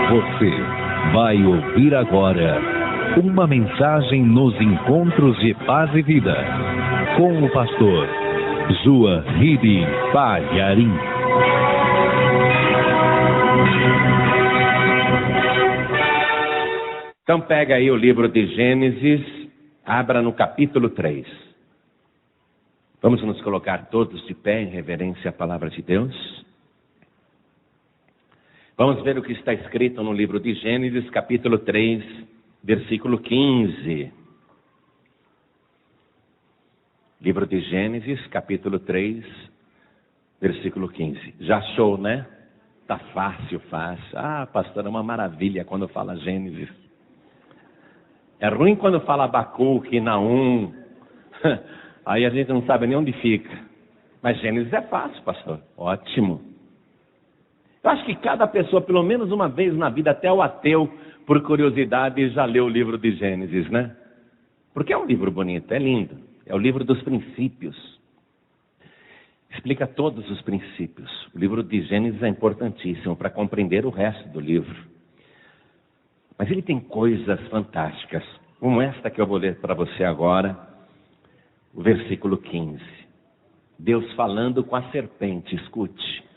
Você vai ouvir agora uma mensagem nos encontros de paz e vida com o pastor Joahide Palharim. Então pega aí o livro de Gênesis, abra no capítulo 3. Vamos nos colocar todos de pé em reverência à palavra de Deus. Vamos ver o que está escrito no livro de Gênesis, capítulo 3, versículo 15. Livro de Gênesis, capítulo 3, versículo 15. Já achou, né? Tá fácil. Ah, pastor, é uma maravilha quando fala Gênesis. É ruim quando fala Abacuque, Naum. Aí a gente não sabe nem onde fica. Mas Gênesis é fácil, pastor. Ótimo. Eu acho que cada pessoa, pelo menos uma vez na vida, até o ateu, por curiosidade, já leu o livro de Gênesis, né? Porque é um livro bonito, é lindo. É o livro dos princípios. Explica todos os princípios. O livro de Gênesis é importantíssimo para compreender o resto do livro. Mas ele tem coisas fantásticas, como esta que eu vou ler para você agora, o versículo 15. Deus falando com a serpente, escute.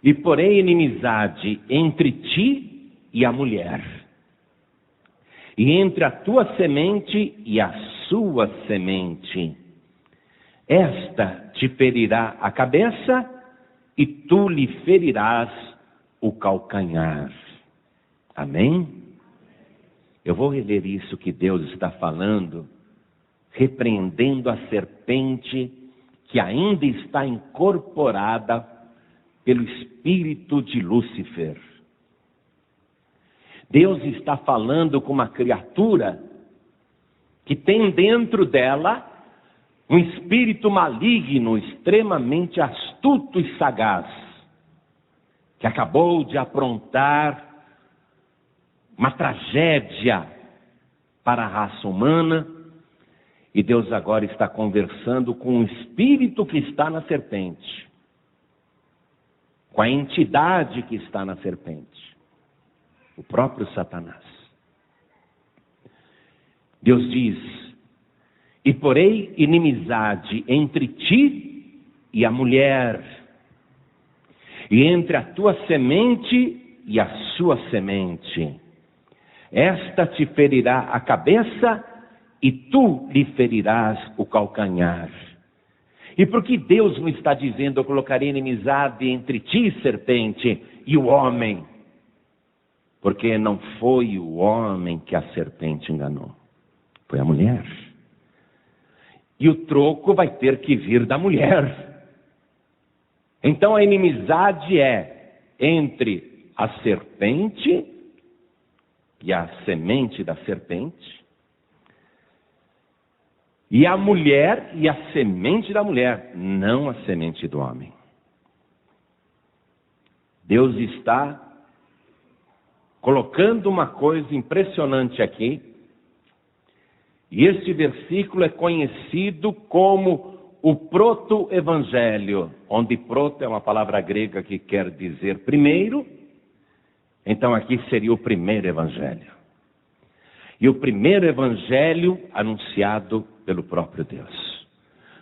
E porém inimizade entre ti e a mulher, e entre a tua semente e a sua semente. Esta te ferirá a cabeça, e tu lhe ferirás o calcanhar. Amém? Eu vou reler isso que Deus está falando, repreendendo a serpente que ainda está incorporada pelo espírito de Lúcifer. Deus está falando com uma criatura que tem dentro dela um espírito maligno, extremamente astuto e sagaz, que acabou de aprontar uma tragédia para a raça humana, e Deus agora está conversando com o espírito que está na serpente, com a entidade que está na serpente, o próprio Satanás. Deus diz: e porém inimizade entre ti e a mulher, e entre a tua semente e a sua semente. Esta te ferirá a cabeça, e tu lhe ferirás o calcanhar. E por que Deus não está dizendo: eu colocarei inimizade entre ti, serpente, e o homem? Porque não foi o homem que a serpente enganou, foi a mulher. E o troco vai ter que vir da mulher. Então a inimizade é entre a serpente e a semente da serpente, e a mulher e a semente da mulher, não a semente do homem. Deus está colocando uma coisa impressionante aqui, e este versículo é conhecido como o proto-evangelho, onde proto é uma palavra grega que quer dizer primeiro. Então aqui seria o primeiro evangelho. E o primeiro evangelho anunciado pelo próprio Deus.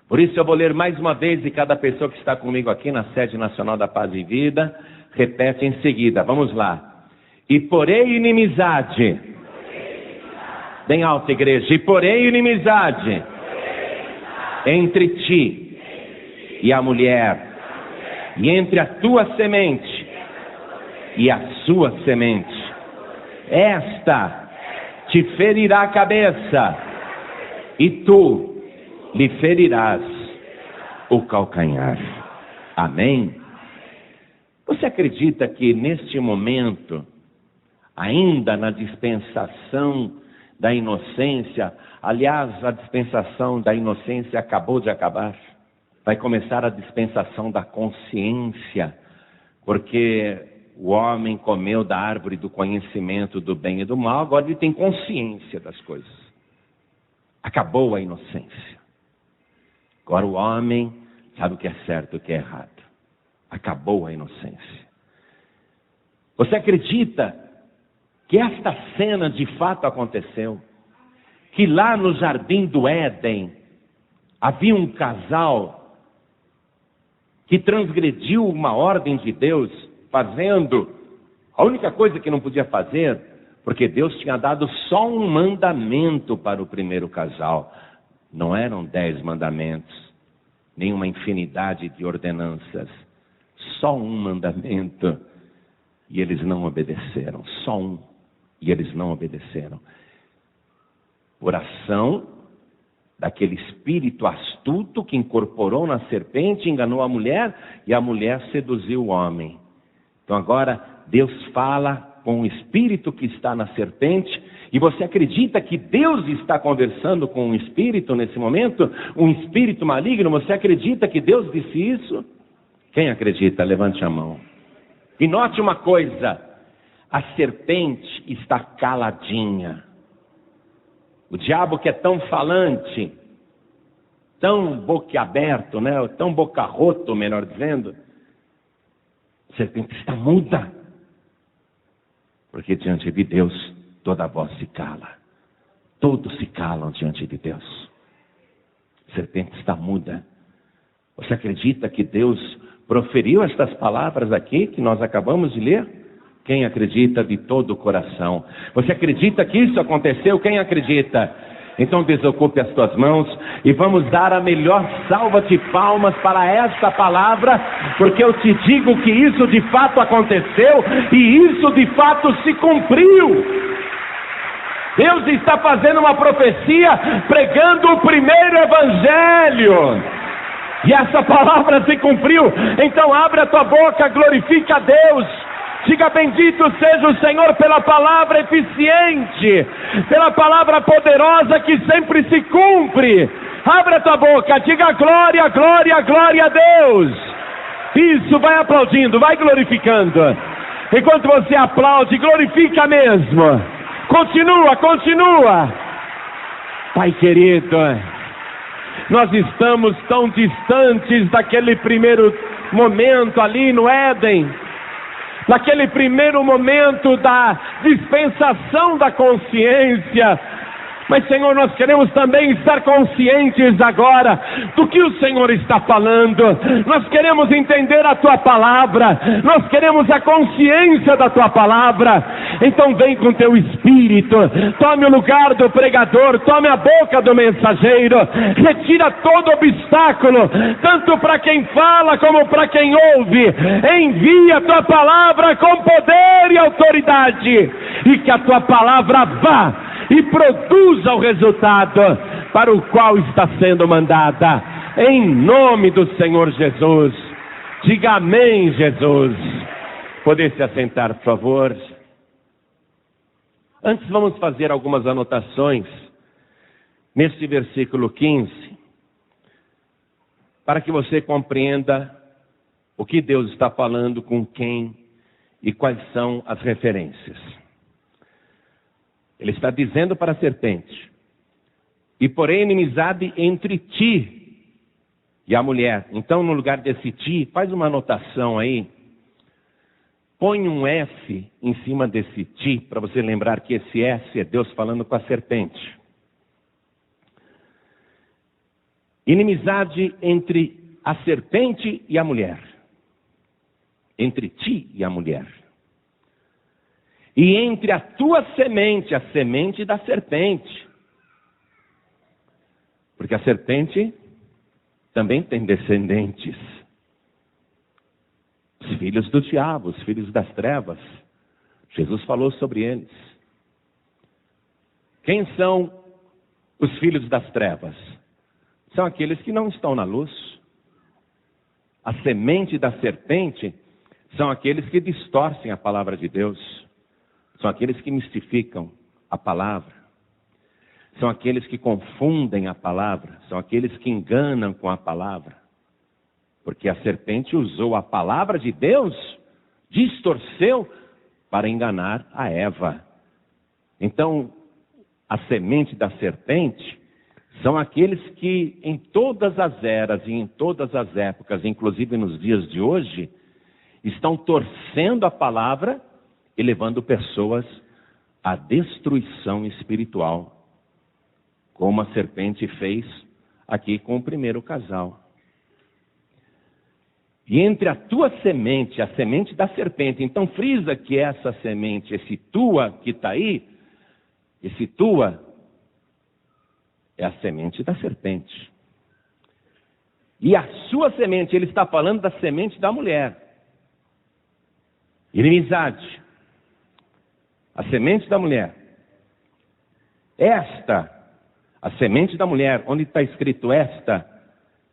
Por isso eu vou ler mais uma vez, e cada pessoa que está comigo aqui na sede nacional da Paz e Vida, repete em seguida. Vamos lá. E porém inimizade. Bem alto, igreja. E porém inimizade entre ti e a mulher, e entre a tua semente e a sua semente. Esta te ferirá a cabeça, e tu lhe ferirás o calcanhar. Amém? Você acredita que neste momento, ainda na dispensação da inocência, aliás, a dispensação da inocência acabou de acabar, vai começar a dispensação da consciência, porque o homem comeu da árvore do conhecimento do bem e do mal, agora ele tem consciência das coisas. Acabou a inocência. Agora o homem sabe o que é certo e o que é errado. Acabou a inocência. Você acredita que esta cena de fato aconteceu? Que lá no jardim do Éden havia um casal que transgrediu uma ordem de Deus, fazendo a única coisa que não podia fazer, porque Deus tinha dado só um mandamento para o primeiro casal. Não eram 10 mandamentos, nem uma infinidade de ordenanças. Só um mandamento. E eles não obedeceram. Só um. E eles não obedeceram. Por ação daquele espírito astuto que incorporou na serpente, enganou a mulher, e a mulher seduziu o homem. Então agora Deus fala com o espírito que está na serpente, e você acredita que Deus está conversando com um espírito nesse momento? Um espírito maligno? Você acredita que Deus disse isso? Quem acredita? Levante a mão. E note uma coisa, a serpente está caladinha. O diabo, que é tão falante, tão boquiaberto, né? Tão bocarroto, melhor dizendo, a serpente está muda. Porque diante de Deus, toda voz se cala. Todos se calam diante de Deus. A serpente está muda. Você acredita que Deus proferiu estas palavras aqui, que nós acabamos de ler? Quem acredita de todo o coração? Você acredita que isso aconteceu? Quem acredita? Então desocupe as tuas mãos e vamos dar a melhor salva de palmas para esta palavra, porque eu te digo que isso de fato aconteceu e isso de fato se cumpriu. Deus está fazendo uma profecia, pregando o primeiro evangelho, e essa palavra se cumpriu. Então abre a tua boca, glorifica a Deus. Diga: bendito seja o Senhor pela palavra eficiente, pela palavra poderosa que sempre se cumpre. Abre a tua boca, diga glória, glória, glória a Deus. Isso, vai aplaudindo, vai glorificando. Enquanto você aplaude, glorifica mesmo. Continua, continua. Pai querido, nós estamos tão distantes daquele primeiro momento ali no Éden, naquele primeiro momento da dispensação da consciência. Mas, Senhor, nós queremos também estar conscientes agora do que o Senhor está falando. Nós queremos entender a Tua palavra. Nós queremos a consciência da Tua palavra. Então vem com Teu Espírito. Tome o lugar do pregador. Tome a boca do mensageiro. Retira todo obstáculo, tanto para quem fala como para quem ouve. Envia a Tua palavra com poder e autoridade. E que a Tua palavra vá e produza o resultado para o qual está sendo mandada, em nome do Senhor Jesus. Diga amém, Jesus. Poder se assentar, por favor. Antes vamos fazer algumas anotações neste versículo 15, para que você compreenda o que Deus está falando com quem e quais são as referências. Ele está dizendo para a serpente: e porém inimizade entre ti e a mulher. Então, no lugar desse ti, faz uma anotação aí. Põe um F em cima desse ti, para você lembrar que esse S é Deus falando com a serpente. Inimizade entre a serpente e a mulher. Entre ti e a mulher. E entre a tua semente, a semente da serpente. Porque a serpente também tem descendentes. Os filhos do diabo, os filhos das trevas. Jesus falou sobre eles. Quem são os filhos das trevas? São aqueles que não estão na luz. A semente da serpente são aqueles que distorcem a palavra de Deus. São aqueles que mistificam a palavra. São aqueles que confundem a palavra. São aqueles que enganam com a palavra. Porque a serpente usou a palavra de Deus, distorceu para enganar a Eva. Então, a semente da serpente são aqueles que em todas as eras e em todas as épocas, inclusive nos dias de hoje, estão torcendo a palavra e levando pessoas à destruição espiritual, como a serpente fez aqui com o primeiro casal. E entre a tua semente, a semente da serpente, então frisa que essa semente, esse tua que está aí, esse tua é a semente da serpente. E a sua semente, ele está falando da semente da mulher. Inimizade. A semente da mulher. Esta, a semente da mulher, onde está escrito esta,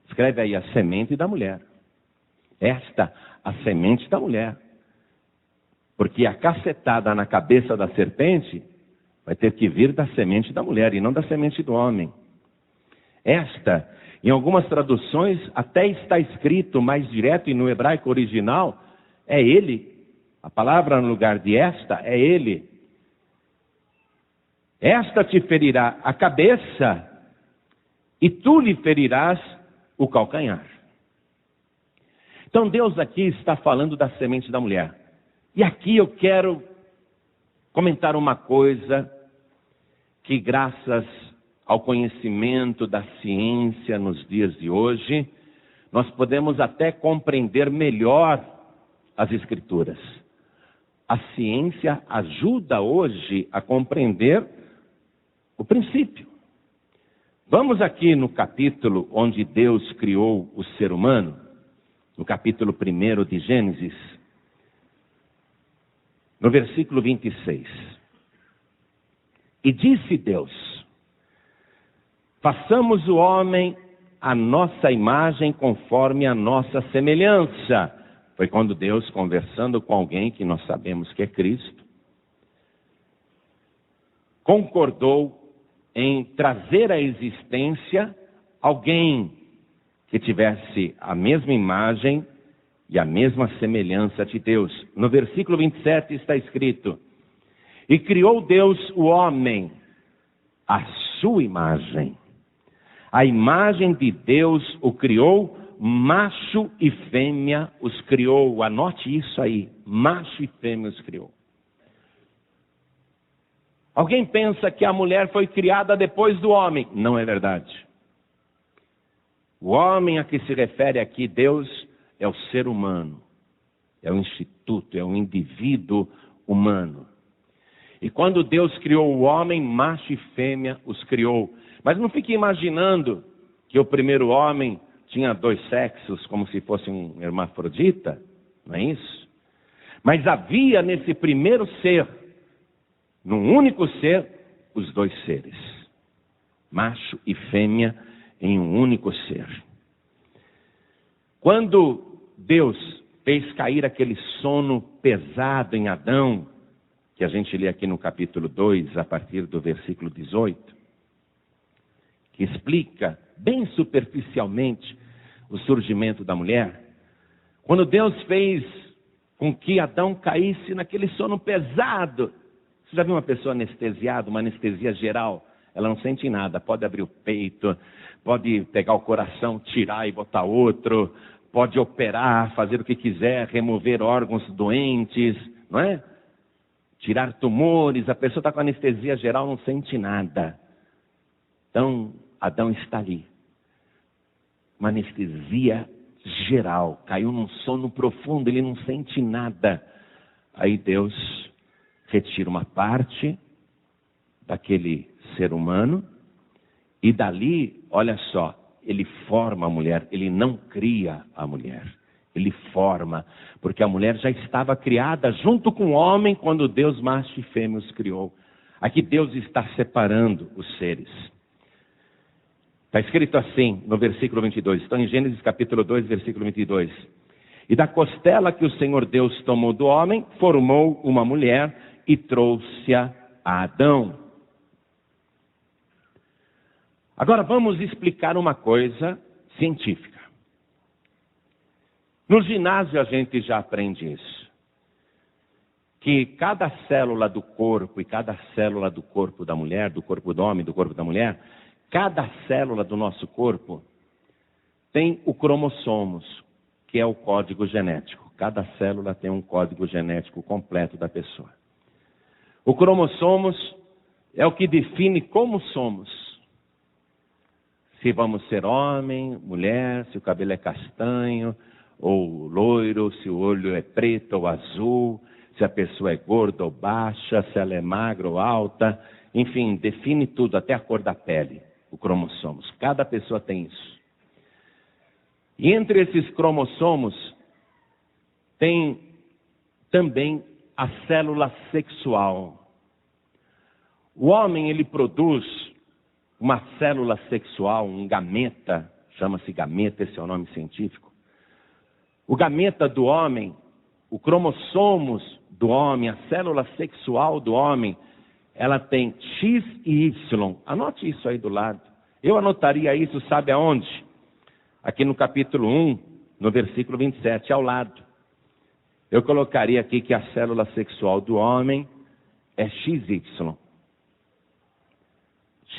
escreve aí a semente da mulher. Esta, a semente da mulher. Porque a cacetada na cabeça da serpente vai ter que vir da semente da mulher e não da semente do homem. Esta, em algumas traduções, até está escrito mais direto e no hebraico original, é ele. A palavra no lugar de esta é ele. Esta te ferirá a cabeça e tu lhe ferirás o calcanhar. Então Deus aqui está falando da semente da mulher. E aqui eu quero comentar uma coisa que, graças ao conhecimento da ciência nos dias de hoje, nós podemos até compreender melhor as Escrituras. A ciência ajuda hoje a compreender o princípio. Vamos aqui no capítulo onde Deus criou o ser humano, no capítulo 1 de Gênesis, no versículo 26. E disse Deus: façamos o homem à nossa imagem, conforme a nossa semelhança. Foi quando Deus, conversando com alguém que nós sabemos que é Cristo, concordou em trazer à existência alguém que tivesse a mesma imagem e a mesma semelhança de Deus. No versículo 27 está escrito: e criou Deus o homem à sua imagem. A imagem de Deus o criou, macho e fêmea os criou. Anote isso aí, macho e fêmea os criou. Alguém pensa que a mulher foi criada depois do homem. Não é verdade. O homem a que se refere aqui Deus é o ser humano. É o instituto, é o indivíduo humano. E quando Deus criou o homem, macho e fêmea os criou. Mas não fique imaginando que o primeiro homem tinha dois sexos, como se fosse um hermafrodita. Não é isso? Mas havia nesse primeiro ser, num único ser, os dois seres. Macho e fêmea em um único ser. Quando Deus fez cair aquele sono pesado em Adão, que a gente lê aqui no capítulo 2, a partir do versículo 18, que explica bem superficialmente o surgimento da mulher. Quando Deus fez com que Adão caísse naquele sono pesado. Você já viu uma pessoa anestesiada, uma anestesia geral? Ela não sente nada, pode abrir o peito, pode pegar o coração, tirar e botar outro, pode operar, fazer o que quiser, remover órgãos doentes, não é? Tirar tumores, a pessoa está com anestesia geral, não sente nada. Então, Adão está ali. Uma anestesia geral, caiu num sono profundo, ele não sente nada. Aí Deus retira uma parte daquele ser humano e dali, olha só, ele forma a mulher, ele não cria a mulher. Ele forma, porque a mulher já estava criada junto com o homem quando Deus macho e fêmea os criou. Aqui Deus está separando os seres. Está escrito assim no versículo 22. Estão em Gênesis capítulo 2, versículo 22. E da costela que o Senhor Deus tomou do homem, formou uma mulher e trouxe-a a Adão. Agora vamos explicar uma coisa científica. No ginásio a gente já aprende isso. Que cada célula do corpo e cada célula do corpo da mulher, do corpo do homem, do corpo da mulher, cada célula do nosso corpo tem o cromossomos, que é o código genético. Cada célula tem um código genético completo da pessoa. O cromossomos é o que define como somos. Se vamos ser homem, mulher, se o cabelo é castanho ou loiro, se o olho é preto ou azul, se a pessoa é gorda ou baixa, se ela é magra ou alta, enfim, define tudo, até a cor da pele, o cromossomos. Cada pessoa tem isso. E entre esses cromossomos tem também a célula sexual. O homem, ele produz uma célula sexual, um gameta, chama-se gameta, esse é o nome científico. O gameta do homem, o cromossomos do homem, a célula sexual do homem, ela tem X e Y. Anote isso aí do lado. Eu anotaria isso, sabe aonde? Aqui no capítulo 1, no versículo 27, ao lado. Eu colocaria aqui que a célula sexual do homem é XY.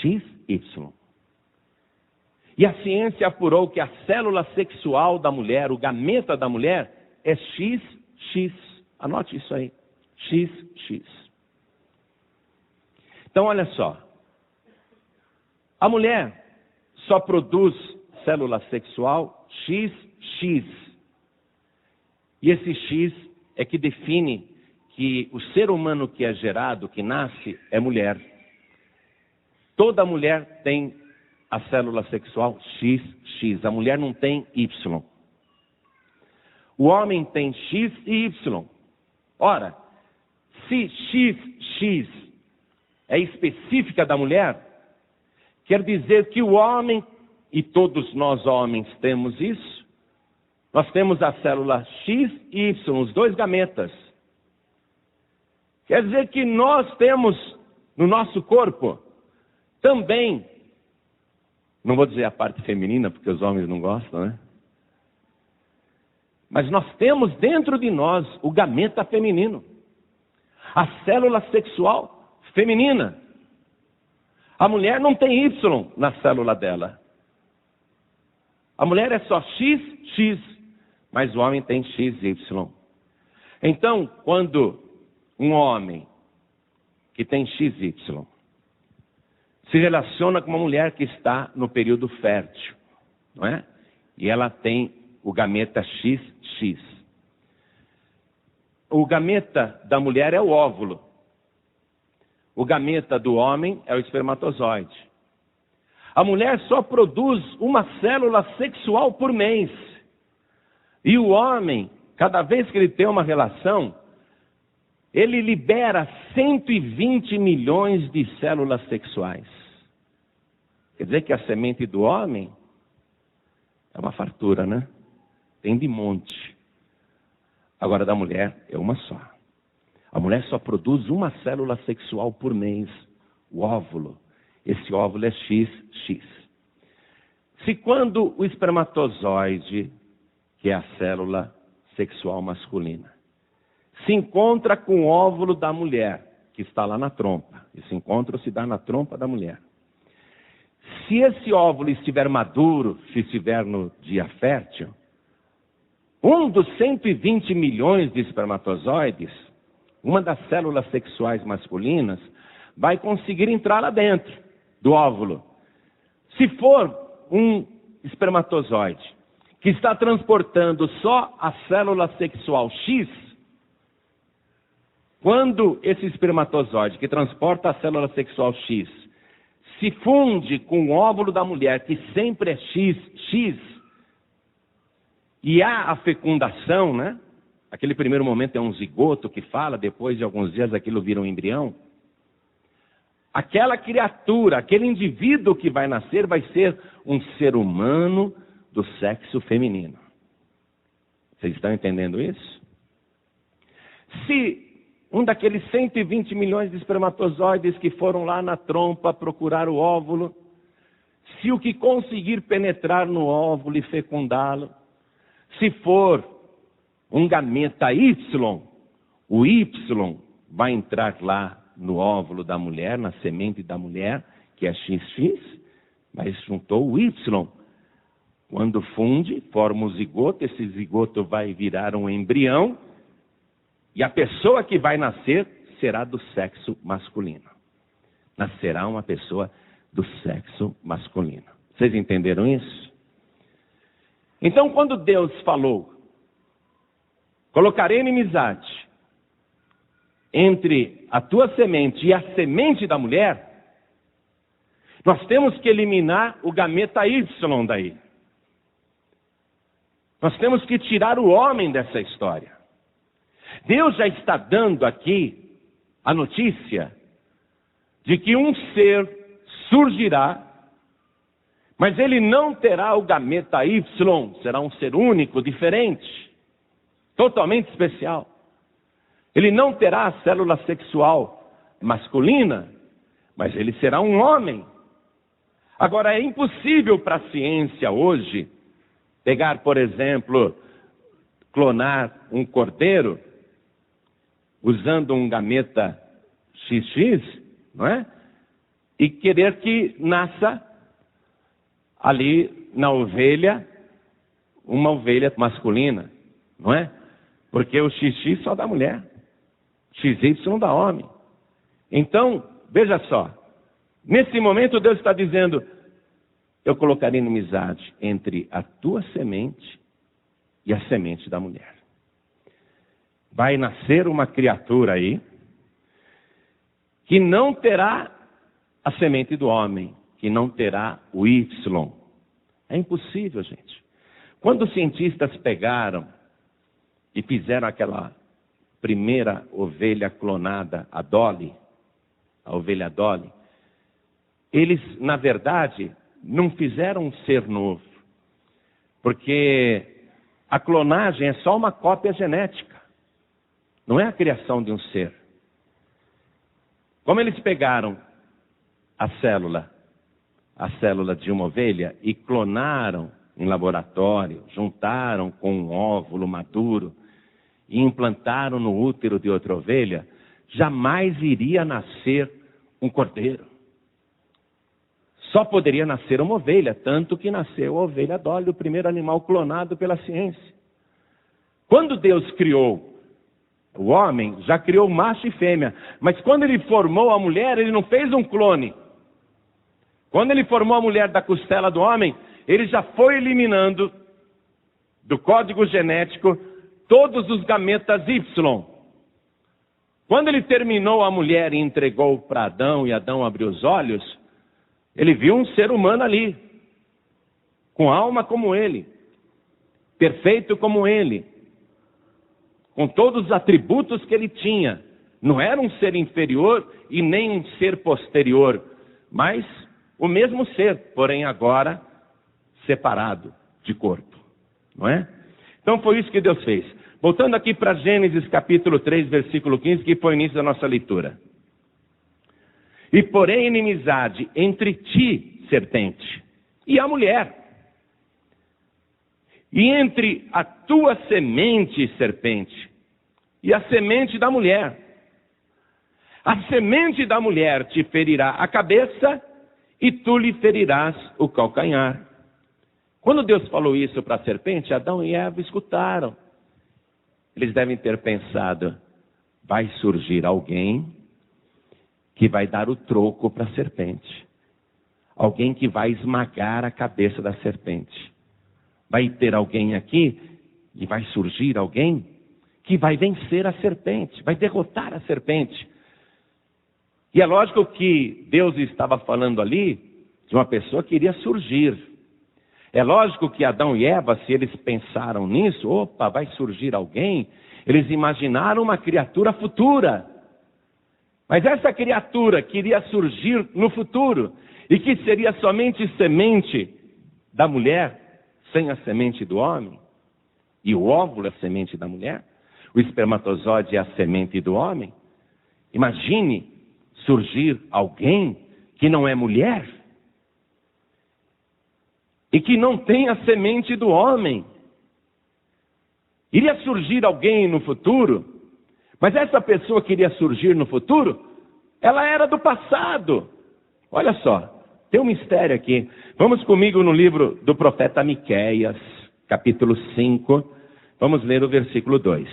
XY. E a ciência apurou que a célula sexual da mulher, o gameta da mulher, é XX. Anote isso aí. XX. Então, olha só. A mulher só produz célula sexual XX. E esse X é que define que o ser humano que é gerado, que nasce, é mulher. Toda mulher tem a célula sexual XX. A mulher não tem Y. O homem tem X e Y. Ora, se XX é específica da mulher, quer dizer que o homem, e todos nós homens temos isso, nós temos a célula X e Y, os dois gametas. Quer dizer que nós temos no nosso corpo também, não vou dizer a parte feminina, porque os homens não gostam, né? Mas nós temos dentro de nós o gameta feminino, a célula sexual feminina. A mulher não tem Y na célula dela. A mulher é só XX, mas o homem tem XY. Então, quando um homem que tem XY se relaciona com uma mulher que está no período fértil, não é? E ela tem o gameta XX. O gameta da mulher é o óvulo. O gameta do homem é o espermatozoide. A mulher só produz uma célula sexual por mês. E o homem, cada vez que ele tem uma relação, ele libera 120 milhões de células sexuais. Quer dizer que a semente do homem é uma fartura, né? Tem de monte. Agora, da mulher é uma só. A mulher só produz uma célula sexual por mês, o óvulo. Esse óvulo é XX. Se quando o espermatozoide, que é a célula sexual masculina, se encontra com o óvulo da mulher, que está lá na trompa, esse encontro se dá na trompa da mulher. Se esse óvulo estiver maduro, se estiver no dia fértil, um dos 120 milhões de espermatozoides, uma das células sexuais masculinas, vai conseguir entrar lá dentro do óvulo. Se for um espermatozoide que está transportando só a célula sexual X, quando esse espermatozoide que transporta a célula sexual X se funde com o óvulo da mulher, que sempre é XX, e há a fecundação, né? Aquele primeiro momento é um zigoto que fala, depois de alguns dias aquilo vira um embrião. Aquela criatura, aquele indivíduo que vai nascer, vai ser um ser humano do sexo feminino. Vocês estão entendendo isso? Se um daqueles 120 milhões de espermatozoides que foram lá na trompa procurar o óvulo, se o que conseguir penetrar no óvulo e fecundá-lo, se for um gameta Y, o Y vai entrar lá no óvulo da mulher, na semente da mulher, que é XX, mas juntou o Y Quando funde, forma o zigoto, esse zigoto vai virar um embrião, e a pessoa que vai nascer será do sexo masculino. Nascerá uma pessoa do sexo masculino. Vocês entenderam isso? Então, quando Deus falou, colocarei inimizade entre a tua semente e a semente da mulher, nós temos que eliminar o gameta Y daí. Nós temos que tirar o homem dessa história. Deus já está dando aqui a notícia de que um ser surgirá, mas ele não terá o gameta Y, será um ser único, diferente, totalmente especial. Ele não terá a célula sexual masculina, mas ele será um homem. Agora, é impossível para a ciência hoje pegar, por exemplo, clonar um cordeiro usando um gameta XX, não é? E querer que nasça ali na ovelha uma ovelha masculina, não é? Porque o XX só dá mulher, XY dá homem. Então, veja só, nesse momento Deus está dizendo: eu colocarei inimizade entre a tua semente e a semente da mulher. Vai nascer uma criatura aí que não terá a semente do homem, que não terá o Y. É impossível, gente. Quando os cientistas pegaram e fizeram aquela primeira ovelha clonada, a Dolly, a ovelha Dolly, eles, na verdade, não fizeram um ser novo, porque a clonagem é só uma cópia genética, não é a criação de um ser. Como eles pegaram a célula de uma ovelha e clonaram em laboratório, juntaram com um óvulo maduro e implantaram no útero de outra ovelha, jamais iria nascer um cordeiro. Só poderia nascer uma ovelha, tanto que nasceu a ovelha Dolly, o primeiro animal clonado pela ciência. Quando Deus criou o homem, já criou macho e fêmea, mas quando ele formou a mulher, ele não fez um clone. Quando ele formou a mulher da costela do homem, ele já foi eliminando do código genético todos os gametas Y. Quando ele terminou a mulher e entregou para Adão, e Adão abriu os olhos, ele viu um ser humano ali, com alma como ele, perfeito como ele, com todos os atributos que ele tinha. Não era um ser inferior e nem um ser posterior, mas o mesmo ser, porém agora separado de corpo, não é? Então foi isso que Deus fez. Voltando aqui para Gênesis capítulo 3, versículo 15, que foi o início da nossa leitura. E porém inimizade entre ti, serpente, e a mulher, e entre a tua semente, serpente, e a semente da mulher. A semente da mulher te ferirá a cabeça, e tu lhe ferirás o calcanhar. Quando Deus falou isso para a serpente, Adão e Eva escutaram. Eles devem ter pensado: vai surgir alguém que vai dar o troco para a serpente. Alguém que vai esmagar a cabeça da serpente. Vai ter alguém aqui, e vai surgir alguém que vai vencer a serpente, vai derrotar a serpente. E é lógico que Deus estava falando ali de uma pessoa que iria surgir. É lógico que Adão e Eva, se eles pensaram nisso, opa, vai surgir alguém, eles imaginaram uma criatura futura. Mas essa criatura que iria surgir no futuro, e que seria somente semente da mulher, sem a semente do homem, e o óvulo é a semente da mulher, o espermatozoide é a semente do homem. Imagine surgir alguém que não é mulher, e que não tem a semente do homem. Iria surgir alguém no futuro, mas essa pessoa que iria surgir no futuro, ela era do passado. Olha só, tem um mistério aqui. Vamos comigo no livro do profeta Miqueias, capítulo 5. Vamos ler o versículo 2.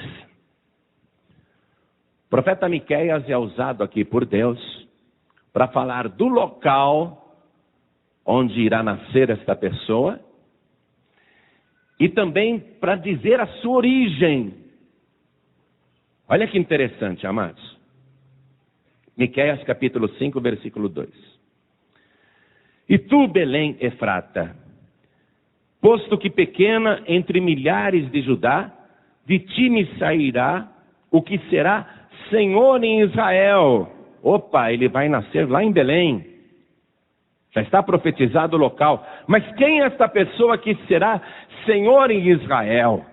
O profeta Miqueias é usado aqui por Deus para falar do local onde irá nascer esta pessoa e também para dizer a sua origem. Olha que interessante, amados. Miqueias capítulo 5, versículo 2. E tu, Belém Efrata, posto que pequena entre milhares de Judá, de ti me sairá o que será Senhor em Israel. Opa, ele vai nascer lá em Belém. Já está profetizado o local. Mas quem é esta pessoa que será Senhor em Israel?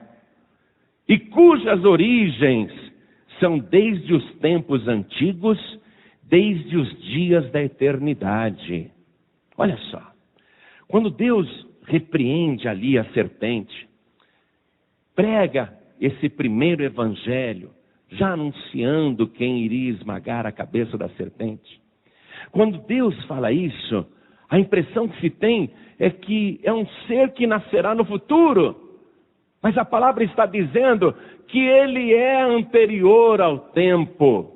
E cujas origens são desde os tempos antigos, desde os dias da eternidade. Olha só. Quando Deus repreende ali a serpente, prega esse primeiro evangelho, já anunciando quem iria esmagar a cabeça da serpente. Quando Deus fala isso, a impressão que se tem é que é um ser que nascerá no futuro. Mas a palavra está dizendo que ele é anterior ao tempo.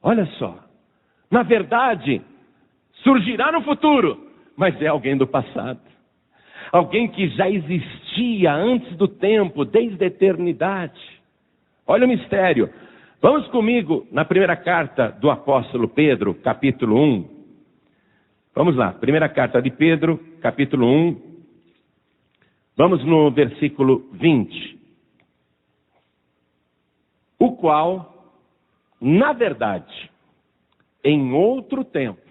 Olha só. Na verdade, surgirá no futuro, mas é alguém do passado. Alguém que já existia antes do tempo, desde a eternidade. Olha o mistério. Vamos comigo na primeira carta do apóstolo Pedro, capítulo 1. Vamos lá, primeira carta de Pedro, capítulo 1. Vamos no versículo 20. O qual, na verdade, em outro tempo,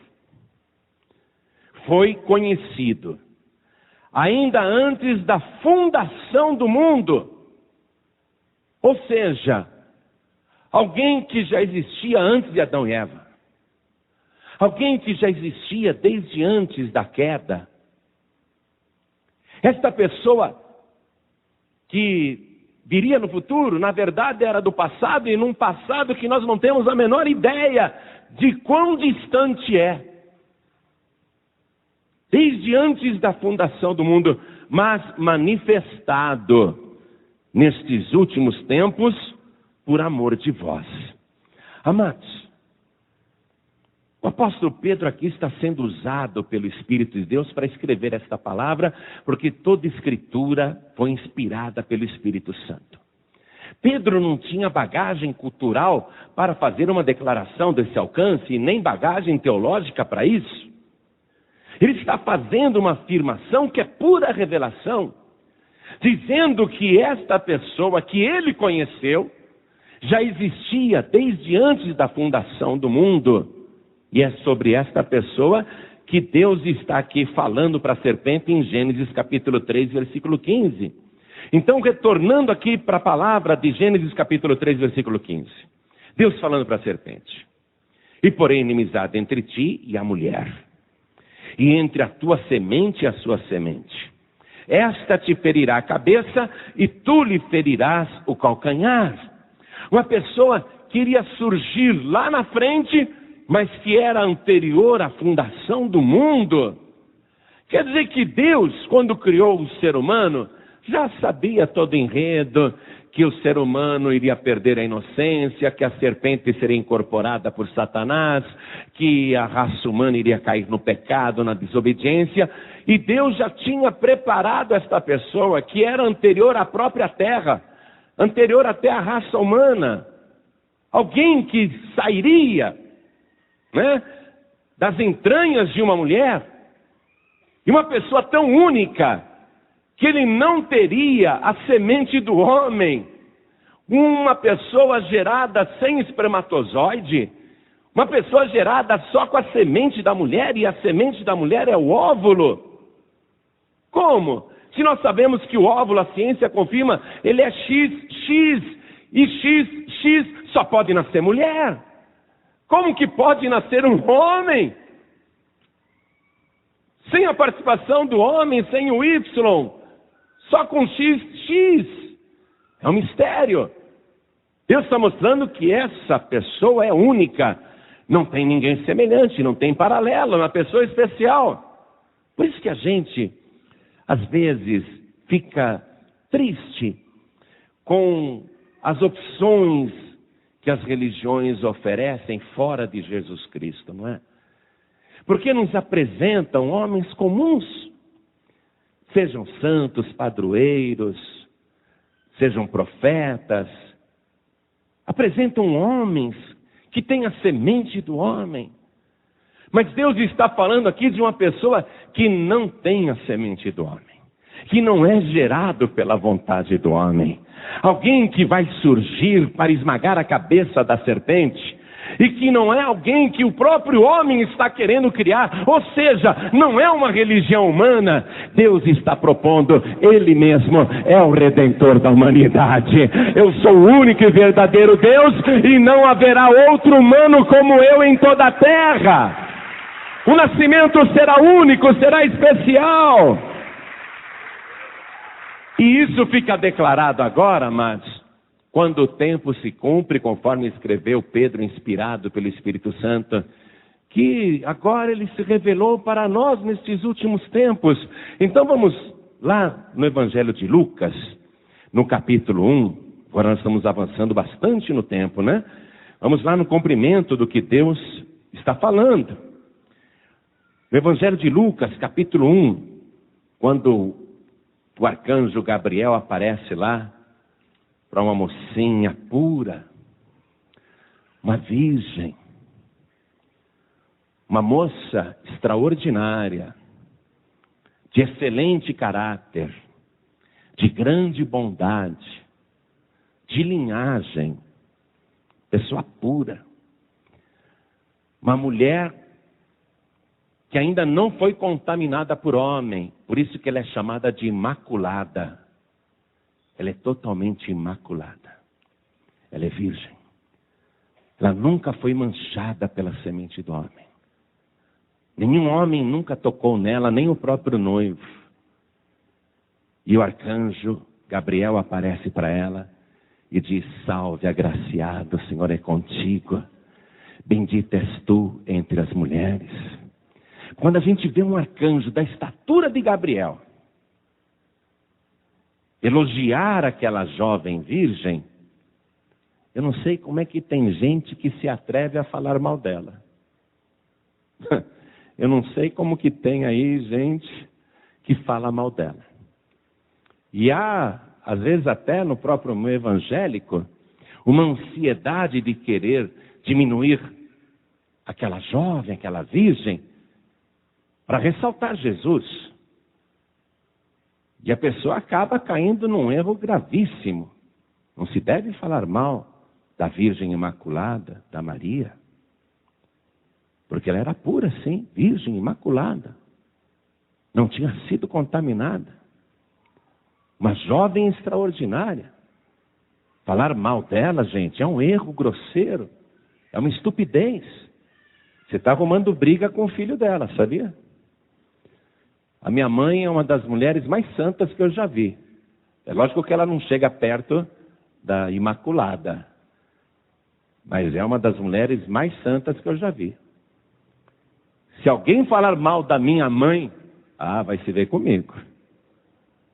foi conhecido, ainda antes da fundação do mundo. Ou seja, alguém que já existia antes de Adão e Eva. Alguém que já existia desde antes da queda. Esta pessoa que viria no futuro, na verdade era do passado, e num passado que nós não temos a menor ideia de quão distante é. Desde antes da fundação do mundo, mas manifestado nestes últimos tempos, por amor de vós. Amados, o apóstolo Pedro aqui está sendo usado pelo Espírito de Deus para escrever esta palavra, porque toda escritura foi inspirada pelo Espírito Santo. Pedro não tinha bagagem cultural para fazer uma declaração desse alcance, e nem bagagem teológica para isso. Ele está fazendo uma afirmação que é pura revelação, dizendo que esta pessoa que ele conheceu já existia desde antes da fundação do mundo. E é sobre esta pessoa que Deus está aqui falando para a serpente em Gênesis capítulo 3, versículo 15. Então, retornando aqui para a palavra de Gênesis capítulo 3, versículo 15. Deus falando para a serpente: e porém inimizade entre ti e a mulher, e entre a tua semente e a sua semente. Esta te ferirá a cabeça e tu lhe ferirás o calcanhar. Uma pessoa que iria surgir lá na frente, mas que era anterior à fundação do mundo. Quer dizer que Deus, quando criou o ser humano, já sabia todo o enredo, que o ser humano iria perder a inocência, que a serpente seria incorporada por Satanás, que a raça humana iria cair no pecado, na desobediência. E Deus já tinha preparado esta pessoa que era anterior à própria terra, anterior até à raça humana. Alguém que sairia, das entranhas de uma mulher, e uma pessoa tão única, que ele não teria a semente do homem, uma pessoa gerada sem espermatozoide, uma pessoa gerada só com a semente da mulher, e a semente da mulher é o óvulo. Como? Se nós sabemos que o óvulo, a ciência confirma, ele é XX, e XX só pode nascer mulher. Como que pode nascer um homem? Sem a participação do homem, sem o Y, só com XX. É um mistério. Deus está mostrando que essa pessoa é única. Não tem ninguém semelhante, não tem paralelo, é uma pessoa especial. Por isso que a gente, às vezes, fica triste com as opções que as religiões oferecem fora de Jesus Cristo, não é? Porque nos apresentam homens comuns, sejam santos, padroeiros, sejam profetas, apresentam homens que têm a semente do homem. Mas Deus está falando aqui de uma pessoa que não tem a semente do homem, que não é gerado pela vontade do homem. Alguém que vai surgir para esmagar a cabeça da serpente, e que não é alguém que o próprio homem está querendo criar, ou seja, não é uma religião humana. Deus está propondo, Ele mesmo é o Redentor da humanidade. Eu sou o único e verdadeiro Deus, e não haverá outro humano como eu em toda a terra. O nascimento será único, será especial. E isso fica declarado agora, amados, quando o tempo se cumpre, conforme escreveu Pedro, inspirado pelo Espírito Santo, que agora ele se revelou para nós nestes últimos tempos. Então vamos lá no Evangelho de Lucas, no capítulo 1. Agora nós estamos avançando bastante no tempo, né? Vamos lá no cumprimento do que Deus está falando. No Evangelho de Lucas, capítulo 1, quando o arcanjo Gabriel aparece lá para uma mocinha pura, uma virgem, uma moça extraordinária, de excelente caráter, de grande bondade, de linhagem, pessoa pura, uma mulher que ainda não foi contaminada por homem, por isso que ela é chamada de imaculada. Ela é totalmente imaculada. Ela é virgem. Ela nunca foi manchada pela semente do homem. Nenhum homem nunca tocou nela, nem o próprio noivo. E o arcanjo Gabriel aparece para ela e diz: salve, agraciado, o Senhor é contigo. Bendita és tu entre as mulheres. Quando a gente vê um arcanjo da estatura de Gabriel elogiar aquela jovem virgem, eu não sei como é que tem gente que se atreve a falar mal dela. Eu não sei como que tem aí gente que fala mal dela. E há, às vezes até no próprio meio evangélico, uma ansiedade de querer diminuir aquela jovem, aquela virgem, para ressaltar Jesus. E a pessoa acaba caindo num erro gravíssimo. Não se deve falar mal da Virgem Imaculada, da Maria. Porque ela era pura, sim, virgem, imaculada. Não tinha sido contaminada. Uma jovem extraordinária. Falar mal dela, gente, é um erro grosseiro. É uma estupidez. Você está arrumando briga com o filho dela, sabia? A minha mãe é uma das mulheres mais santas que eu já vi. É lógico que ela não chega perto da Imaculada. Mas é uma das mulheres mais santas que eu já vi. Se alguém falar mal da minha mãe, vai se ver comigo.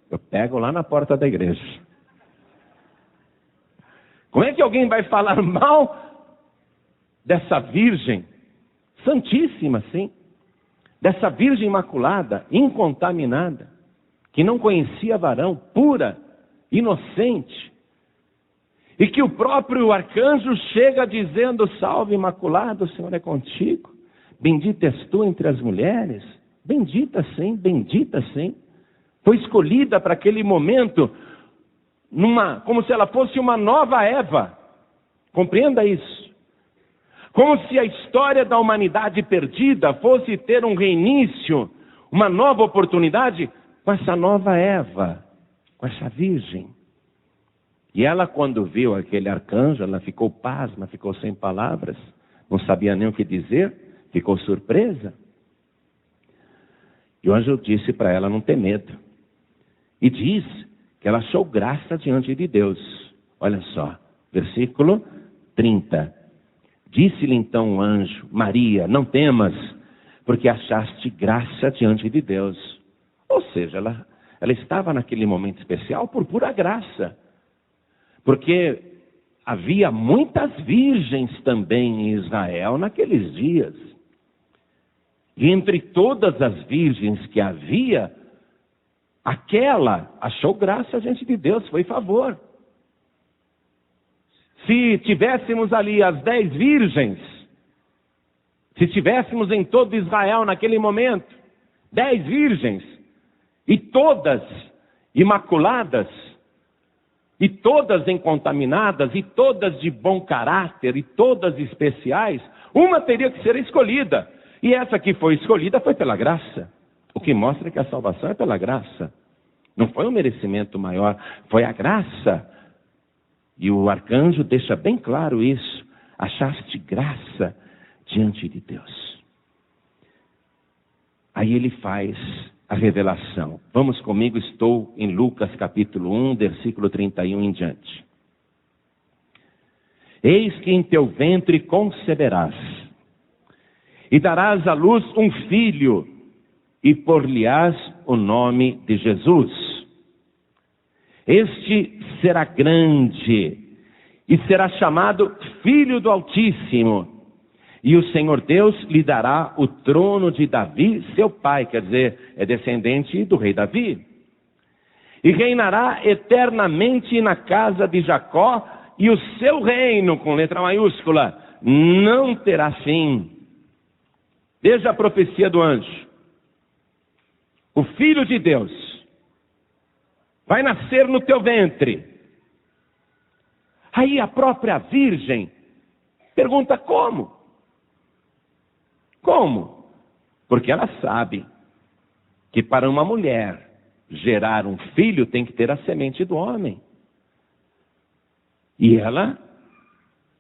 Eu pego lá na porta da igreja. Como é que alguém vai falar mal dessa virgem santíssima, sim? Dessa virgem imaculada, incontaminada, que não conhecia varão, pura, inocente, e que o próprio arcanjo chega dizendo: salve imaculado, o Senhor é contigo, bendita és tu entre as mulheres. Bendita sim, foi escolhida para aquele momento, como se ela fosse uma nova Eva. Compreenda isso. Como se a história da humanidade perdida fosse ter um reinício, uma nova oportunidade com essa nova Eva, com essa virgem. E ela, quando viu aquele arcanjo, ela ficou pasma, ficou sem palavras, não sabia nem o que dizer, ficou surpresa. E o anjo disse para ela não ter medo. E diz que ela achou graça diante de Deus. Olha só, versículo 30. Disse-lhe então o anjo: Maria, não temas, porque achaste graça diante de Deus. Ou seja, ela estava naquele momento especial por pura graça. Porque havia muitas virgens também em Israel naqueles dias. E entre todas as virgens que havia, aquela achou graça diante de Deus, foi favor. Se tivéssemos ali as 10 virgens, se tivéssemos em todo Israel naquele momento 10 virgens, e todas imaculadas, e todas incontaminadas, e todas de bom caráter, e todas especiais, uma teria que ser escolhida. E essa que foi escolhida foi pela graça. O que mostra que a salvação é pela graça. Não foi um merecimento maior, foi a graça. E o arcanjo deixa bem claro isso. Achaste graça diante de Deus. Aí ele faz a revelação. Vamos comigo, estou em Lucas capítulo 1, versículo 31 em diante. Eis que em teu ventre conceberás, e darás à luz um filho, e por-lhe-ás o nome de Jesus. Este será grande, e será chamado Filho do Altíssimo. E o Senhor Deus lhe dará o trono de Davi, seu pai, quer dizer, é descendente do rei Davi. E reinará eternamente na casa de Jacó, e o seu reino, com letra maiúscula, não terá fim. Veja a profecia do anjo. O Filho de Deus vai nascer no teu ventre. Aí a própria Virgem pergunta como? Como? Porque ela sabe que para uma mulher gerar um filho tem que ter a semente do homem. E ela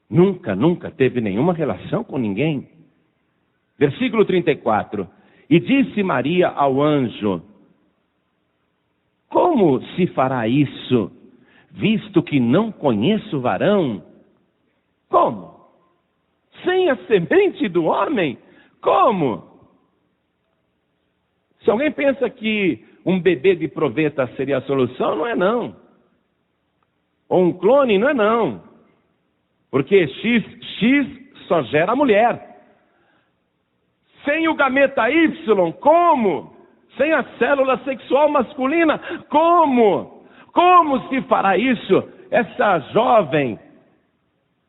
nunca teve nenhuma relação com ninguém. Versículo 34. E disse Maria ao anjo: como se fará isso, visto que não conheço varão? Como? Sem a semente do homem? Como? Se alguém pensa que um bebê de proveta seria a solução, não é não. Ou um clone, não é não. Porque X só gera mulher. Sem o gameta Y, como? Sem a célula sexual masculina, como? Como se fará isso? Essa jovem,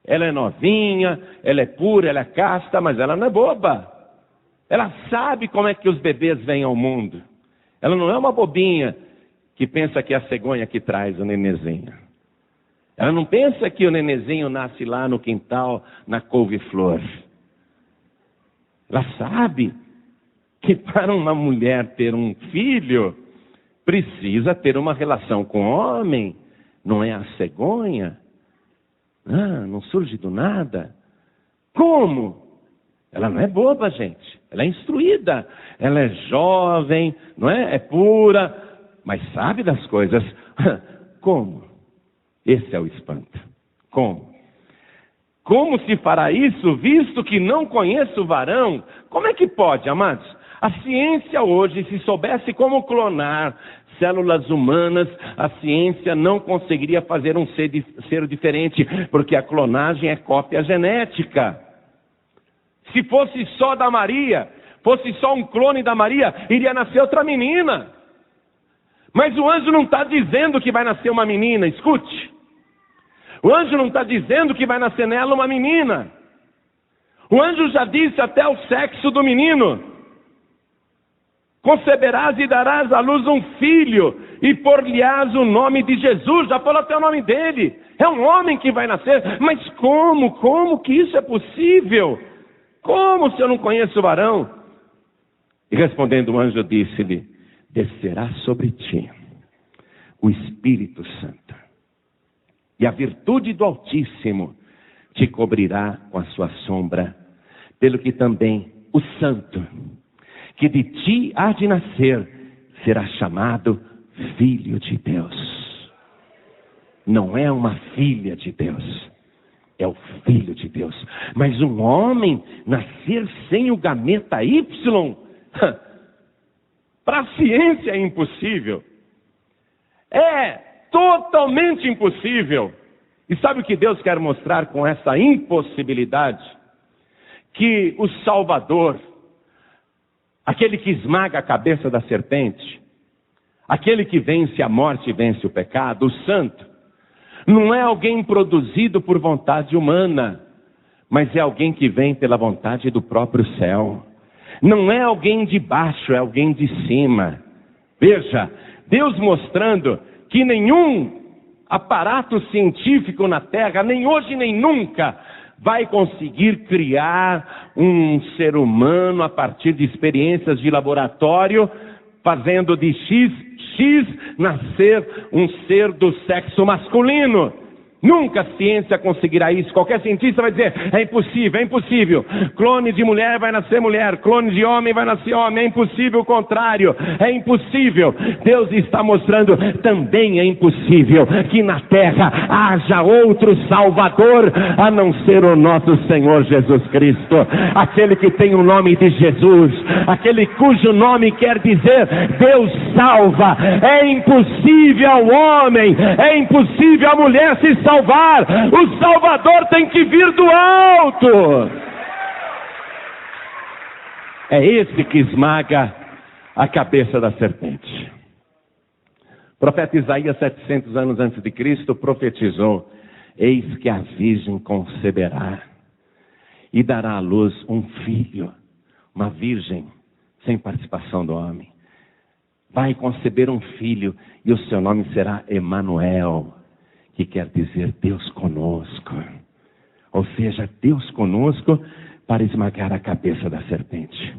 ela é novinha, ela é pura, ela é casta, mas ela não é boba. Ela sabe como é que os bebês vêm ao mundo. Ela não é uma bobinha que pensa que é a cegonha que traz o nenezinho. Ela não pensa que o nenezinho nasce lá no quintal, na couve-flor. Ela sabe que para uma mulher ter um filho, precisa ter uma relação com o homem. Não é a cegonha. Não surge do nada. Como? Ela não é boba, gente. Ela é instruída. Ela é jovem, não é? É pura, mas sabe das coisas. Como? Esse é o espanto. Como? Como se fará isso, visto que não conheço o varão? Como é que pode, amados? A ciência hoje, se soubesse como clonar células humanas, a ciência não conseguiria fazer um ser diferente, porque a clonagem é cópia genética. Se fosse só da Maria, fosse só um clone da Maria, iria nascer outra menina. Mas o anjo não está dizendo que vai nascer uma menina, escute. O anjo não está dizendo que vai nascer nela uma menina. O anjo já disse até o sexo do menino. Conceberás e darás à luz um filho, e por-lhe-ás o nome de Jesus. Já falou até o nome dele. É um homem que vai nascer. Mas como? Como que isso é possível? Como se eu não conheço o varão? E respondendo o anjo disse-lhe: descerá sobre ti o Espírito Santo, e a virtude do Altíssimo te cobrirá com a sua sombra, pelo que também o Santo, que de ti há de nascer, será chamado Filho de Deus. Não é uma filha de Deus, é o Filho de Deus. Mas um homem nascer sem o gameta Y, para a ciência é impossível. É totalmente impossível. E sabe o que Deus quer mostrar com essa impossibilidade? Que o Salvador, aquele que esmaga a cabeça da serpente, aquele que vence a morte e vence o pecado, o Santo, não é alguém produzido por vontade humana, mas é alguém que vem pela vontade do próprio céu. Não é alguém de baixo, é alguém de cima. Veja, Deus mostrando que nenhum aparato científico na Terra, nem hoje nem nunca, vai conseguir criar um ser humano a partir de experiências de laboratório, fazendo de X nascer um ser do sexo masculino. Nunca a ciência conseguirá isso. Qualquer cientista vai dizer, é impossível, é impossível. Clone de mulher vai nascer mulher, clone de homem vai nascer homem. É impossível o contrário, é impossível. Deus está mostrando, também é impossível que na terra haja outro Salvador, a não ser o nosso Senhor Jesus Cristo. Aquele que tem o nome de Jesus, aquele cujo nome quer dizer Deus salva. É impossível ao homem, é impossível à mulher se salvar. O Salvador tem que vir do alto. É esse que esmaga a cabeça da serpente. O profeta Isaías, 700 anos antes de Cristo, profetizou: eis que a virgem conceberá e dará à luz um filho. Uma virgem sem participação do homem vai conceber um filho, e o seu nome será Emanuel, que quer dizer Deus conosco. Ou seja, Deus conosco para esmagar a cabeça da serpente.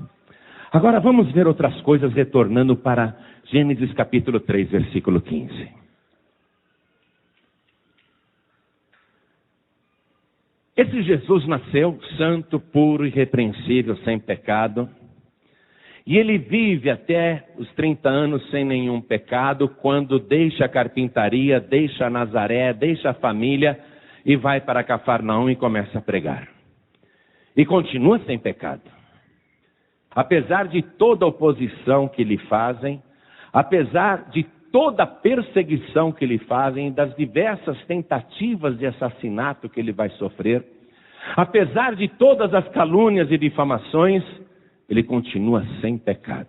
Agora vamos ver outras coisas, retornando para Gênesis capítulo 3, versículo 15. Esse Jesus nasceu santo, puro, irrepreensível, sem pecado. E ele vive até os 30 anos sem nenhum pecado, quando deixa a carpintaria, deixa Nazaré, deixa a família e vai para Cafarnaum e começa a pregar. E continua sem pecado. Apesar de toda a oposição que lhe fazem, apesar de toda a perseguição que lhe fazem, das diversas tentativas de assassinato que ele vai sofrer, apesar de todas as calúnias e difamações, ele continua sem pecado.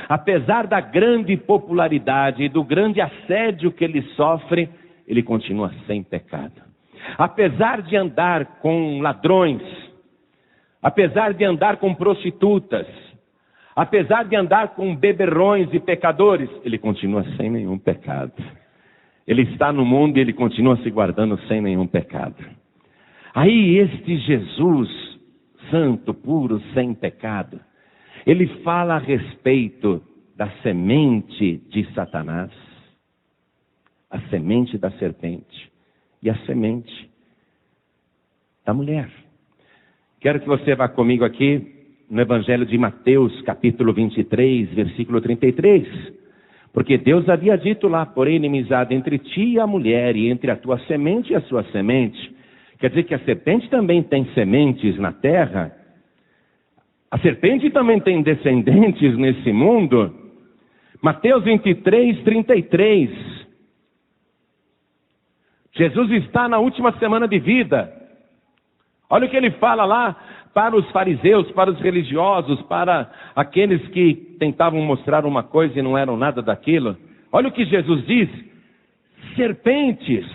Apesar da grande popularidade e do grande assédio que ele sofre, ele continua sem pecado. Apesar de andar com ladrões, apesar de andar com prostitutas, apesar de andar com beberrões e pecadores, ele continua sem nenhum pecado. Ele está no mundo e ele continua se guardando sem nenhum pecado. Aí este Jesus santo, puro, sem pecado, ele fala a respeito da semente de Satanás, a semente da serpente e a semente da mulher. Quero que você vá comigo aqui no Evangelho de Mateus, capítulo 23, versículo 33. Porque Deus havia dito lá: porém, inimizade entre ti e a mulher, e entre a tua semente e a sua semente. Quer dizer que a serpente também tem sementes na terra. A serpente também tem descendentes nesse mundo. Mateus 23, 33. Jesus está na última semana de vida. Olha o que ele fala lá para os fariseus, para os religiosos, para aqueles que tentavam mostrar uma coisa e não eram nada daquilo. Olha o que Jesus diz: serpentes,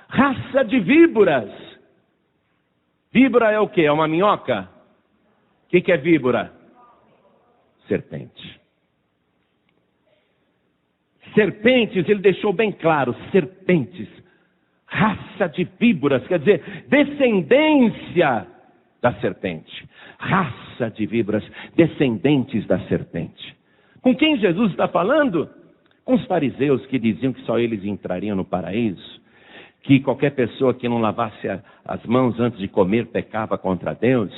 raça de víboras. Víbora é o quê? É uma minhoca? O que é víbora? Serpente. Serpentes, ele deixou bem claro: serpentes, raça de víboras, quer dizer, descendência da serpente. Raça de víboras, descendentes da serpente. Com quem Jesus está falando? Com os fariseus, que diziam que só eles entrariam no paraíso, que qualquer pessoa que não lavasse as mãos antes de comer pecava contra Deus,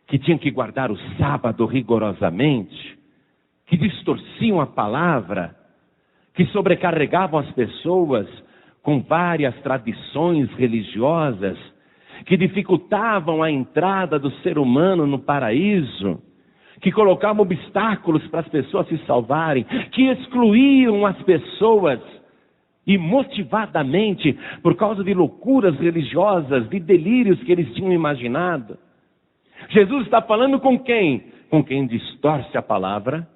que tinham que guardar o sábado rigorosamente, que distorciam a palavra, que sobrecarregavam as pessoas com várias tradições religiosas que dificultavam a entrada do ser humano no paraíso, que colocavam obstáculos para as pessoas se salvarem, que excluíam as pessoas imotivadamente por causa de loucuras religiosas, de delírios que eles tinham imaginado. Jesus está falando com quem? Com quem distorce a palavra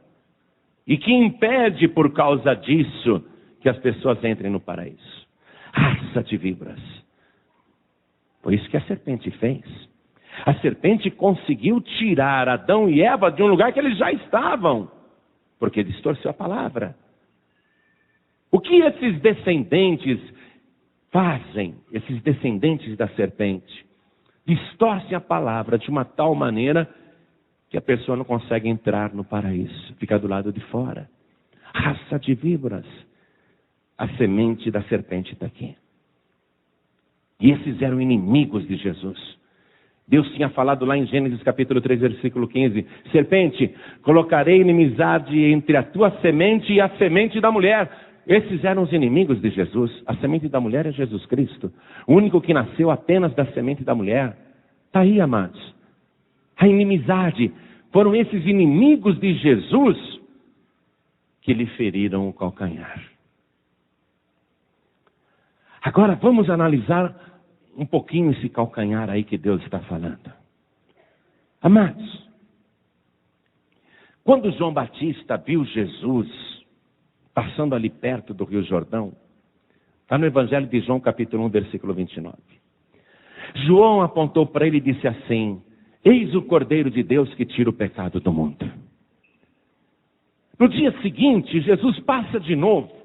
e que impede por causa disso que as pessoas entrem no paraíso. Raça de víboras. Foi isso que a serpente fez. A serpente conseguiu tirar Adão e Eva de um lugar que eles já estavam, porque distorceu a palavra. O que esses descendentes fazem, esses descendentes da serpente? Distorcem a palavra de uma tal maneira que a pessoa não consegue entrar no paraíso, fica do lado de fora. Raça de víboras. A semente da serpente está aqui. E esses eram inimigos de Jesus. Deus tinha falado lá em Gênesis capítulo 3, versículo 15. Serpente, colocarei inimizade entre a tua semente e a semente da mulher. Esses eram os inimigos de Jesus. A semente da mulher é Jesus Cristo. O único que nasceu apenas da semente da mulher. Está aí, amados. A inimizade. Foram esses inimigos de Jesus que lhe feriram o calcanhar. Agora vamos analisar um pouquinho esse calcanhar aí que Deus está falando. Amados, quando João Batista viu Jesus passando ali perto do Rio Jordão, está no Evangelho de João capítulo 1, versículo 29. João apontou para ele e disse assim: eis o Cordeiro de Deus que tira o pecado do mundo. No dia seguinte, Jesus passa de novo.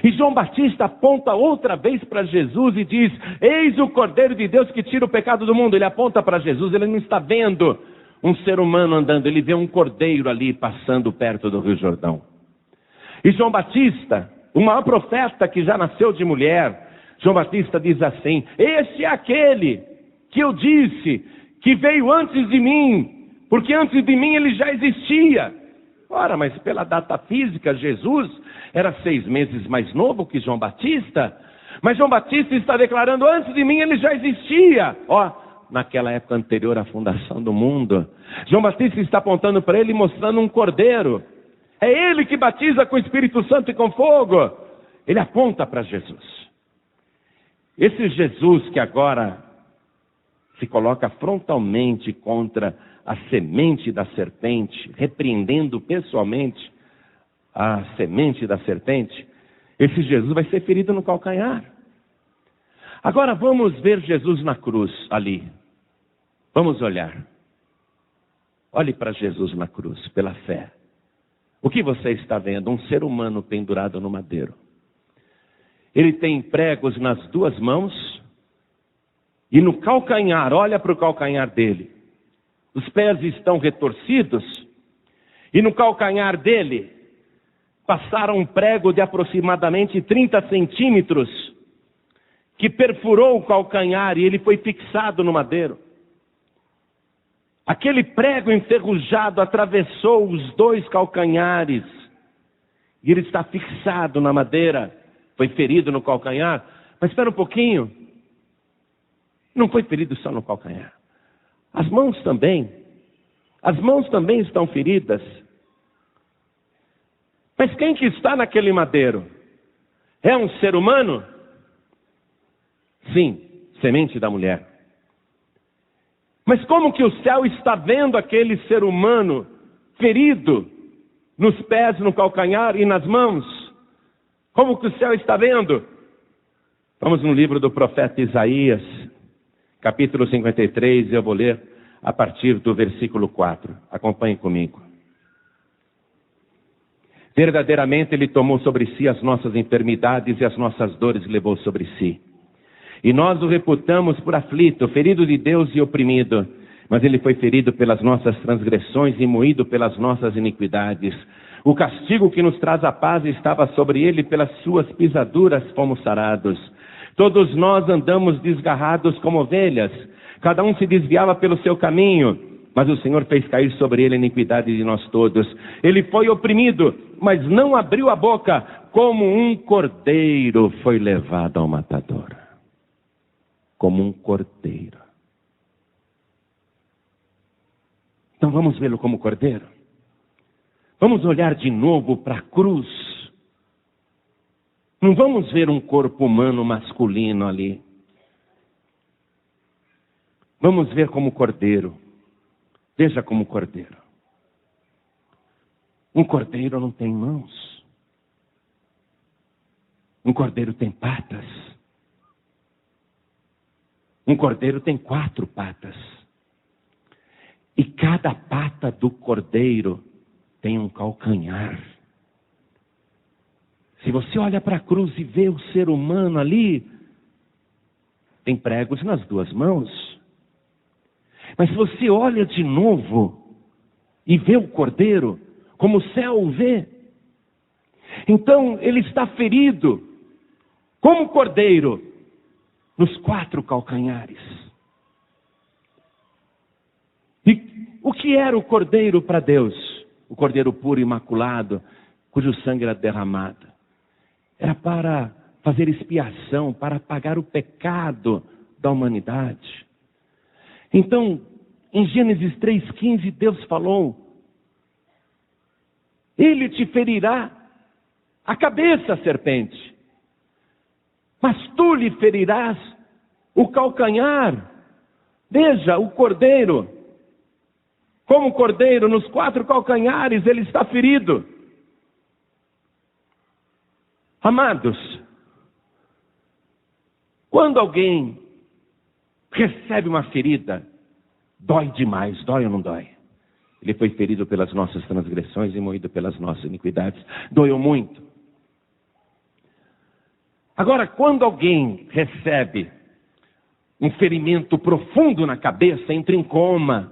E João Batista aponta outra vez para Jesus e diz: eis o Cordeiro de Deus que tira o pecado do mundo. Ele aponta para Jesus, ele não está vendo um ser humano andando, ele vê um cordeiro ali passando perto do Rio Jordão. E João Batista, o maior profeta que já nasceu de mulher, João Batista diz assim: esse é aquele que eu disse que veio antes de mim, porque antes de mim ele já existia. Ora, mas pela data física, Jesus era 6 meses mais novo que João Batista. Mas João Batista está declarando: antes de mim ele já existia. Ó, naquela época anterior à fundação do mundo. João Batista está apontando para ele e mostrando um cordeiro. É ele que batiza com o Espírito Santo e com fogo. Ele aponta para Jesus. Esse Jesus que agora se coloca frontalmente contra a semente da serpente, repreendendo pessoalmente a semente da serpente, esse Jesus vai ser ferido no calcanhar. Agora vamos ver Jesus na cruz ali. Vamos olhar. Olhe para Jesus na cruz, pela fé. O que você está vendo? Um ser humano pendurado no madeiro. Ele tem pregos nas 2 mãos e no calcanhar, olha para o calcanhar dele. Os pés estão retorcidos e no calcanhar dele passaram um prego de aproximadamente 30 centímetros que perfurou o calcanhar e ele foi fixado no madeiro. Aquele prego enferrujado atravessou os 2 calcanhares e ele está fixado na madeira. Foi ferido no calcanhar. Mas espera um pouquinho. Não foi ferido só no calcanhar. As mãos também. As mãos também estão feridas. Mas quem que está naquele madeiro? É um ser humano? Sim, semente da mulher. Mas como que o céu está vendo aquele ser humano ferido nos pés, no calcanhar e nas mãos? Como que o céu está vendo? Vamos no livro do profeta Isaías, capítulo 53, eu vou ler a partir do versículo 4. Acompanhe comigo. Verdadeiramente ele tomou sobre si as nossas enfermidades e as nossas dores levou sobre si. E nós o reputamos por aflito, ferido de Deus e oprimido. Mas ele foi ferido pelas nossas transgressões e moído pelas nossas iniquidades. O castigo que nos traz a paz estava sobre ele, pelas suas pisaduras fomos sarados. Todos nós andamos desgarrados como ovelhas, cada um se desviava pelo seu caminho, mas o Senhor fez cair sobre ele a iniquidade de nós todos. Ele foi oprimido, mas não abriu a boca. como um cordeiro foi levado ao matador. Como um cordeiro. Então vamos vê-lo como cordeiro? Vamos olhar de novo para a cruz. Não vamos ver um corpo humano masculino ali. Vamos ver como cordeiro. Veja como cordeiro. Um cordeiro não tem mãos. Um cordeiro tem patas. Um cordeiro tem 4 patas. E cada pata do cordeiro tem um calcanhar. Se você olha para a cruz e vê o ser humano ali, tem pregos nas 2 mãos. Mas se você olha de novo e vê o cordeiro, como o céu o vê, então ele está ferido, como o cordeiro, nos 4 calcanhares. E o que era o cordeiro para Deus? O cordeiro puro e imaculado, cujo sangue era derramado. Era para fazer expiação, para apagar o pecado da humanidade. Então, em Gênesis 3,15, Deus falou: Ele te ferirá a cabeça, serpente, mas tu lhe ferirás o calcanhar. Veja, o cordeiro, como cordeiro, nos 4 calcanhares ele está ferido. Amados, quando alguém recebe uma ferida, dói demais, dói ou não dói? Ele foi ferido pelas nossas transgressões e moído pelas nossas iniquidades. Doeu muito. Agora, quando alguém recebe um ferimento profundo na cabeça, entra em coma,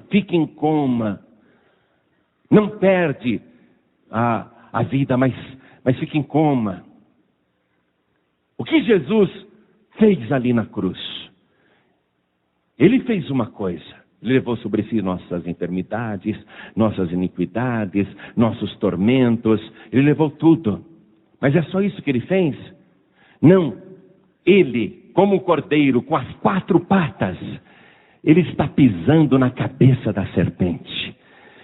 fica em coma, não perde a vida, mas fica em coma. O que Jesus fez ali na cruz? Ele fez uma coisa. Ele levou sobre si nossas enfermidades, nossas iniquidades, nossos tormentos. Ele levou tudo. Mas é só isso que ele fez? Não. Ele, como o cordeiro, com as 4 patas, ele está pisando na cabeça da serpente.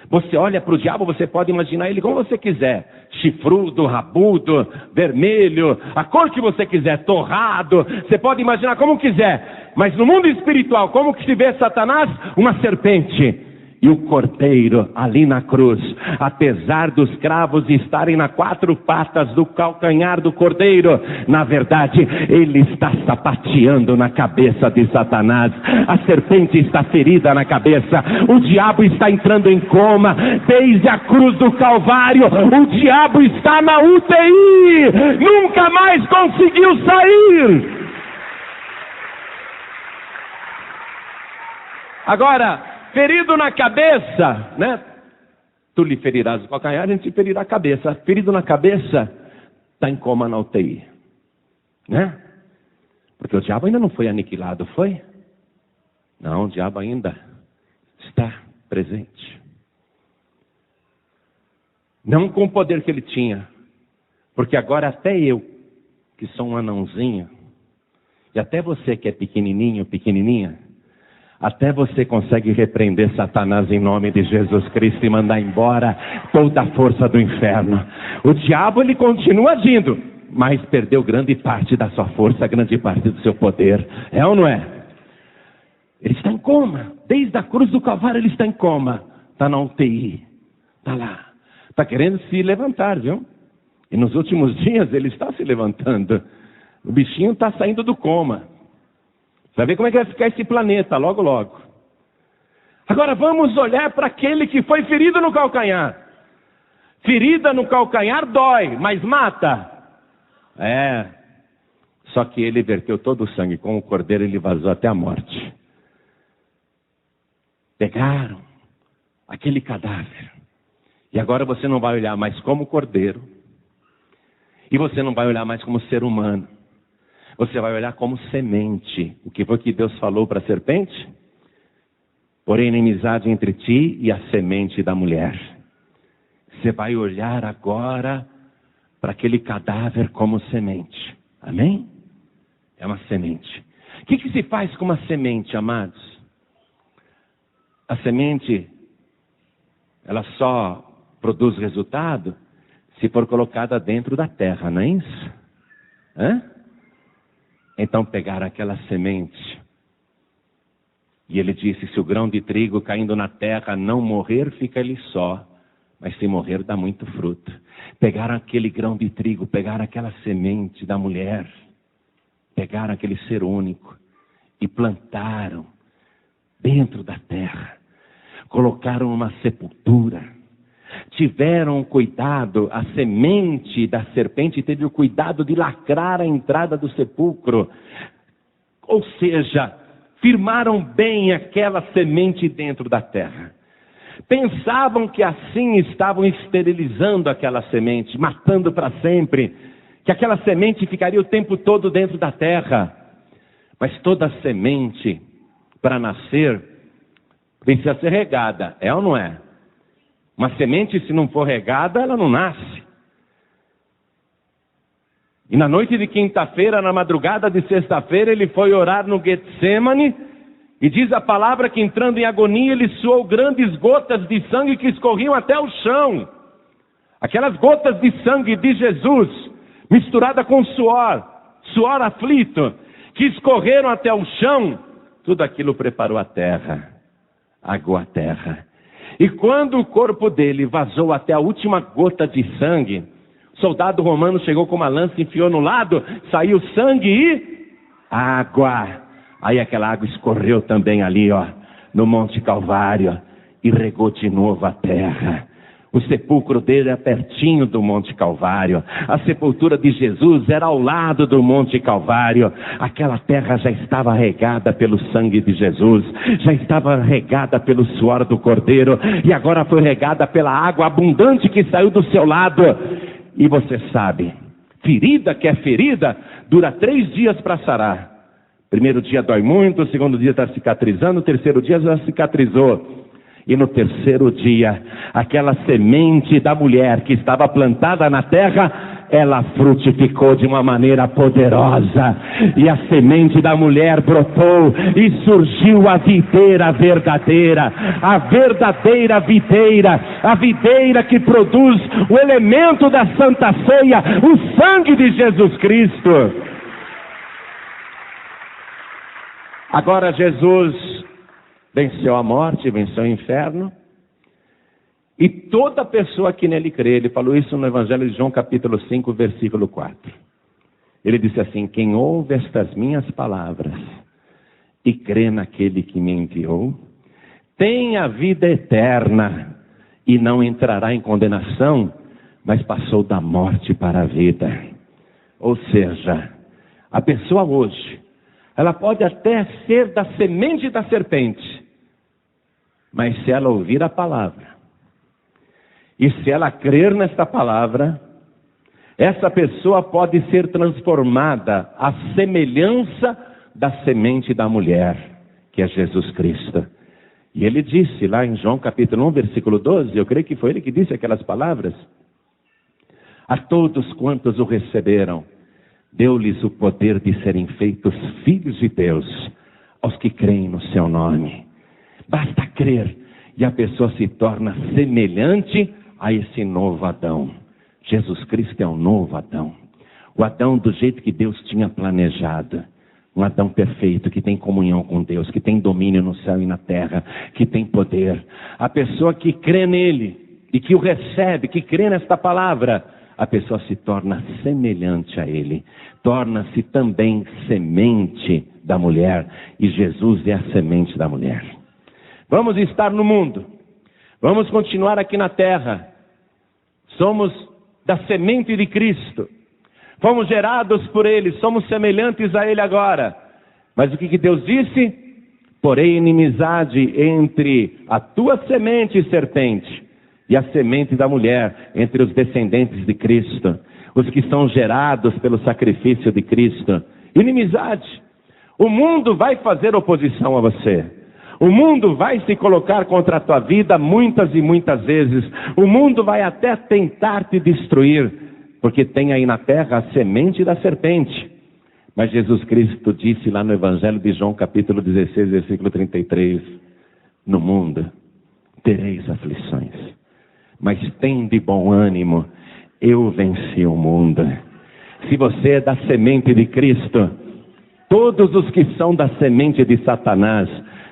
Você olha para o diabo, você pode imaginar ele como você quiser. Chifrudo, rabudo, vermelho, a cor que você quiser, torrado. Você pode imaginar como quiser. Mas no mundo espiritual, como que se vê Satanás? Uma serpente. E o cordeiro ali na cruz, apesar dos cravos estarem nas 4 patas do calcanhar do cordeiro, na verdade, ele está sapateando na cabeça de Satanás. A serpente está ferida na cabeça. O diabo está entrando em coma. Desde a cruz do Calvário, o diabo está na UTI. Nunca mais conseguiu sair. Agora, ferido na cabeça, né? Tu lhe ferirás o calcanhar, a gente ferirá a cabeça. Ferido na cabeça, está em coma na UTI. Né? Porque o diabo ainda não foi aniquilado, foi? Não, o diabo ainda está presente. Não com o poder que ele tinha. Porque agora até eu, que sou um anãozinho, e até você que é pequenininho, pequenininha, até você consegue repreender Satanás em nome de Jesus Cristo e mandar embora toda a força do inferno. O diabo, ele continua agindo, mas perdeu grande parte da sua força, grande parte do seu poder. É ou não é? Ele está em coma. Desde a cruz do Calvário ele está em coma. Está na UTI. Está lá. Está querendo se levantar, viu? E nos últimos dias ele está se levantando. O bichinho está saindo do coma. Vai ver como é que vai ficar esse planeta, logo, logo. Agora vamos olhar para aquele que foi ferido no calcanhar. Ferida no calcanhar dói, mas mata. Só que ele verteu todo o sangue. Com o cordeiro ele vazou até a morte. Pegaram aquele cadáver. E agora você não vai olhar mais como cordeiro. E você não vai olhar mais como ser humano. Você vai olhar como semente. O que foi que Deus falou para a serpente? Porém, inimizade entre ti e a semente da mulher. Você vai olhar agora para aquele cadáver como semente. Amém? É uma semente. O que se faz com uma semente, amados? A semente, ela só produz resultado se for colocada dentro da terra, não é isso? Então pegaram aquela semente. E ele disse, se o grão de trigo caindo na terra não morrer, fica ele só. Mas se morrer, dá muito fruto. Pegaram aquele grão de trigo, pegaram aquela semente da mulher, pegaram aquele ser único e plantaram dentro da terra. Colocaram uma sepultura. Tiveram cuidado, a semente da serpente teve o cuidado de lacrar a entrada do sepulcro. Ou seja, firmaram bem aquela semente dentro da terra. Pensavam que assim estavam esterilizando aquela semente, matando para sempre, que aquela semente ficaria o tempo todo dentro da terra. Mas toda semente, para nascer, precisa ser regada, é ou não é? Uma semente, se não for regada, ela não nasce. E na noite de quinta-feira, na madrugada de sexta-feira, ele foi orar no Getsemane, e diz a palavra que entrando em agonia, ele suou grandes gotas de sangue que escorriam até o chão. Aquelas gotas de sangue de Jesus, misturada com suor aflito, que escorreram até o chão, tudo aquilo preparou a terra, aguou a terra. E quando o corpo dele vazou até a última gota de sangue, o soldado romano chegou com uma lança, enfiou no lado, saiu sangue e água. Aí aquela água escorreu também ali, no Monte Calvário, e regou de novo a terra. O sepulcro dele era pertinho do Monte Calvário. A sepultura de Jesus era ao lado do Monte Calvário. Aquela terra já estava regada pelo sangue de Jesus. Já estava regada pelo suor do Cordeiro. E agora foi regada pela água abundante que saiu do seu lado. E você sabe, ferida que é ferida, dura 3 dias para sarar. Primeiro dia dói muito, o segundo dia está cicatrizando, o terceiro dia já cicatrizou. E no terceiro dia, aquela semente da mulher que estava plantada na terra, ela frutificou de uma maneira poderosa. E a semente da mulher brotou e surgiu a videira verdadeira. A verdadeira videira. A videira que produz o elemento da Santa Ceia, o sangue de Jesus Cristo. Agora Jesus venceu a morte, venceu o inferno. E toda pessoa que nele crê, ele falou isso no Evangelho de João capítulo 5, versículo 4. Ele disse assim, quem ouve estas minhas palavras e crê naquele que me enviou, tem a vida eterna e não entrará em condenação, mas passou da morte para a vida. Ou seja, a pessoa hoje, ela pode até ser da semente da serpente, mas se ela ouvir a palavra, e se ela crer nesta palavra, essa pessoa pode ser transformada à semelhança da semente da mulher, que é Jesus Cristo. E ele disse lá em João capítulo 1, versículo 12, eu creio que foi ele que disse aquelas palavras, a todos quantos o receberam, deu-lhes o poder de serem feitos filhos de Deus, aos que creem no seu nome. Basta crer e a pessoa se torna semelhante a esse novo Adão. Jesus Cristo é o novo Adão. O Adão do jeito que Deus tinha planejado. Um Adão perfeito, que tem comunhão com Deus, que tem domínio no céu e na terra, que tem poder. A pessoa que crê nele e que o recebe, que crê nesta palavra, a pessoa se torna semelhante a ele. Torna-se também semente da mulher. E Jesus é a semente da mulher. Vamos estar no mundo. Vamos continuar aqui na terra. Somos da semente de Cristo. Fomos gerados por ele. Somos semelhantes a ele agora. Mas o que Deus disse? Porém, inimizade entre a tua semente, serpente, e a semente da mulher, entre os descendentes de Cristo, os que são gerados pelo sacrifício de Cristo. Inimizade. O mundo vai fazer oposição a você. O mundo vai se colocar contra a tua vida muitas e muitas vezes. O mundo vai até tentar te destruir, porque tem aí na terra a semente da serpente. Mas Jesus Cristo disse lá no Evangelho de João, capítulo 16, versículo 33, no mundo tereis aflições, mas tende bom ânimo, eu venci o mundo. Se você é da semente de Cristo, todos os que são da semente de Satanás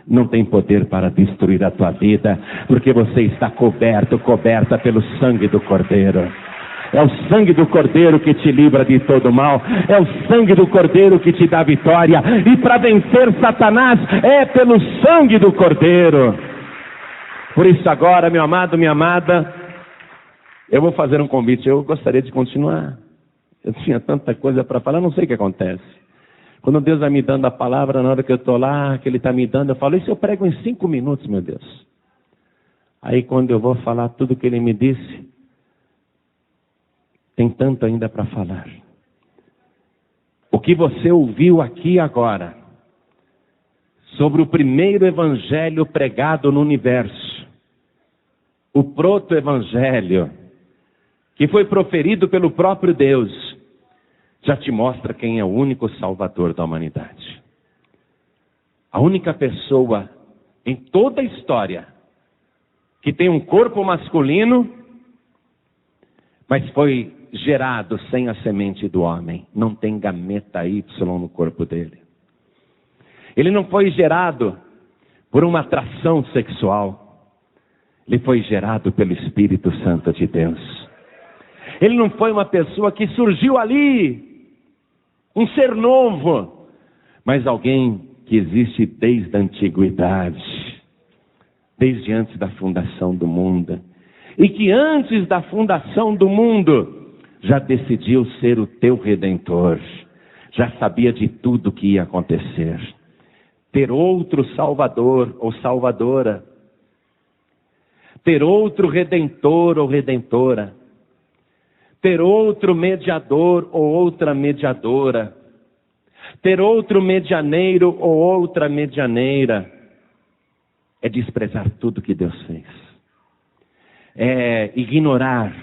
não tem poder para destruir a tua vida, porque você está coberta pelo sangue do Cordeiro. É o sangue do Cordeiro que te livra de todo mal. É o sangue do Cordeiro que te dá vitória. E para vencer Satanás é pelo sangue do Cordeiro. Por isso agora, meu amado, minha amada, eu vou fazer um convite. Eu gostaria de continuar. Eu tinha tanta coisa para falar, não sei o que acontece. Quando Deus vai me dando a palavra, na hora que eu estou lá, que Ele está me dando, eu falo, isso eu prego em 5 minutos, meu Deus. Aí quando eu vou falar tudo que Ele me disse, tem tanto ainda para falar. O que você ouviu aqui agora, sobre o primeiro evangelho pregado no universo, o proto-evangelho, que foi proferido pelo próprio Deus, já te mostra quem é o único salvador da humanidade. A única pessoa em toda a história que tem um corpo masculino, mas foi gerado sem a semente do homem. Não tem gameta Y no corpo dele. Ele não foi gerado por uma atração sexual. Ele foi gerado pelo Espírito Santo de Deus. Ele não foi uma pessoa que surgiu ali, um ser novo, mas alguém que existe desde a antiguidade, desde antes da fundação do mundo, e que antes da fundação do mundo já decidiu ser o teu Redentor, já sabia de tudo que ia acontecer, ter outro Salvador ou Salvadora, ter outro Redentor ou Redentora, ter outro mediador ou outra mediadora, ter outro medianeiro ou outra medianeira, é desprezar tudo que Deus fez. É ignorar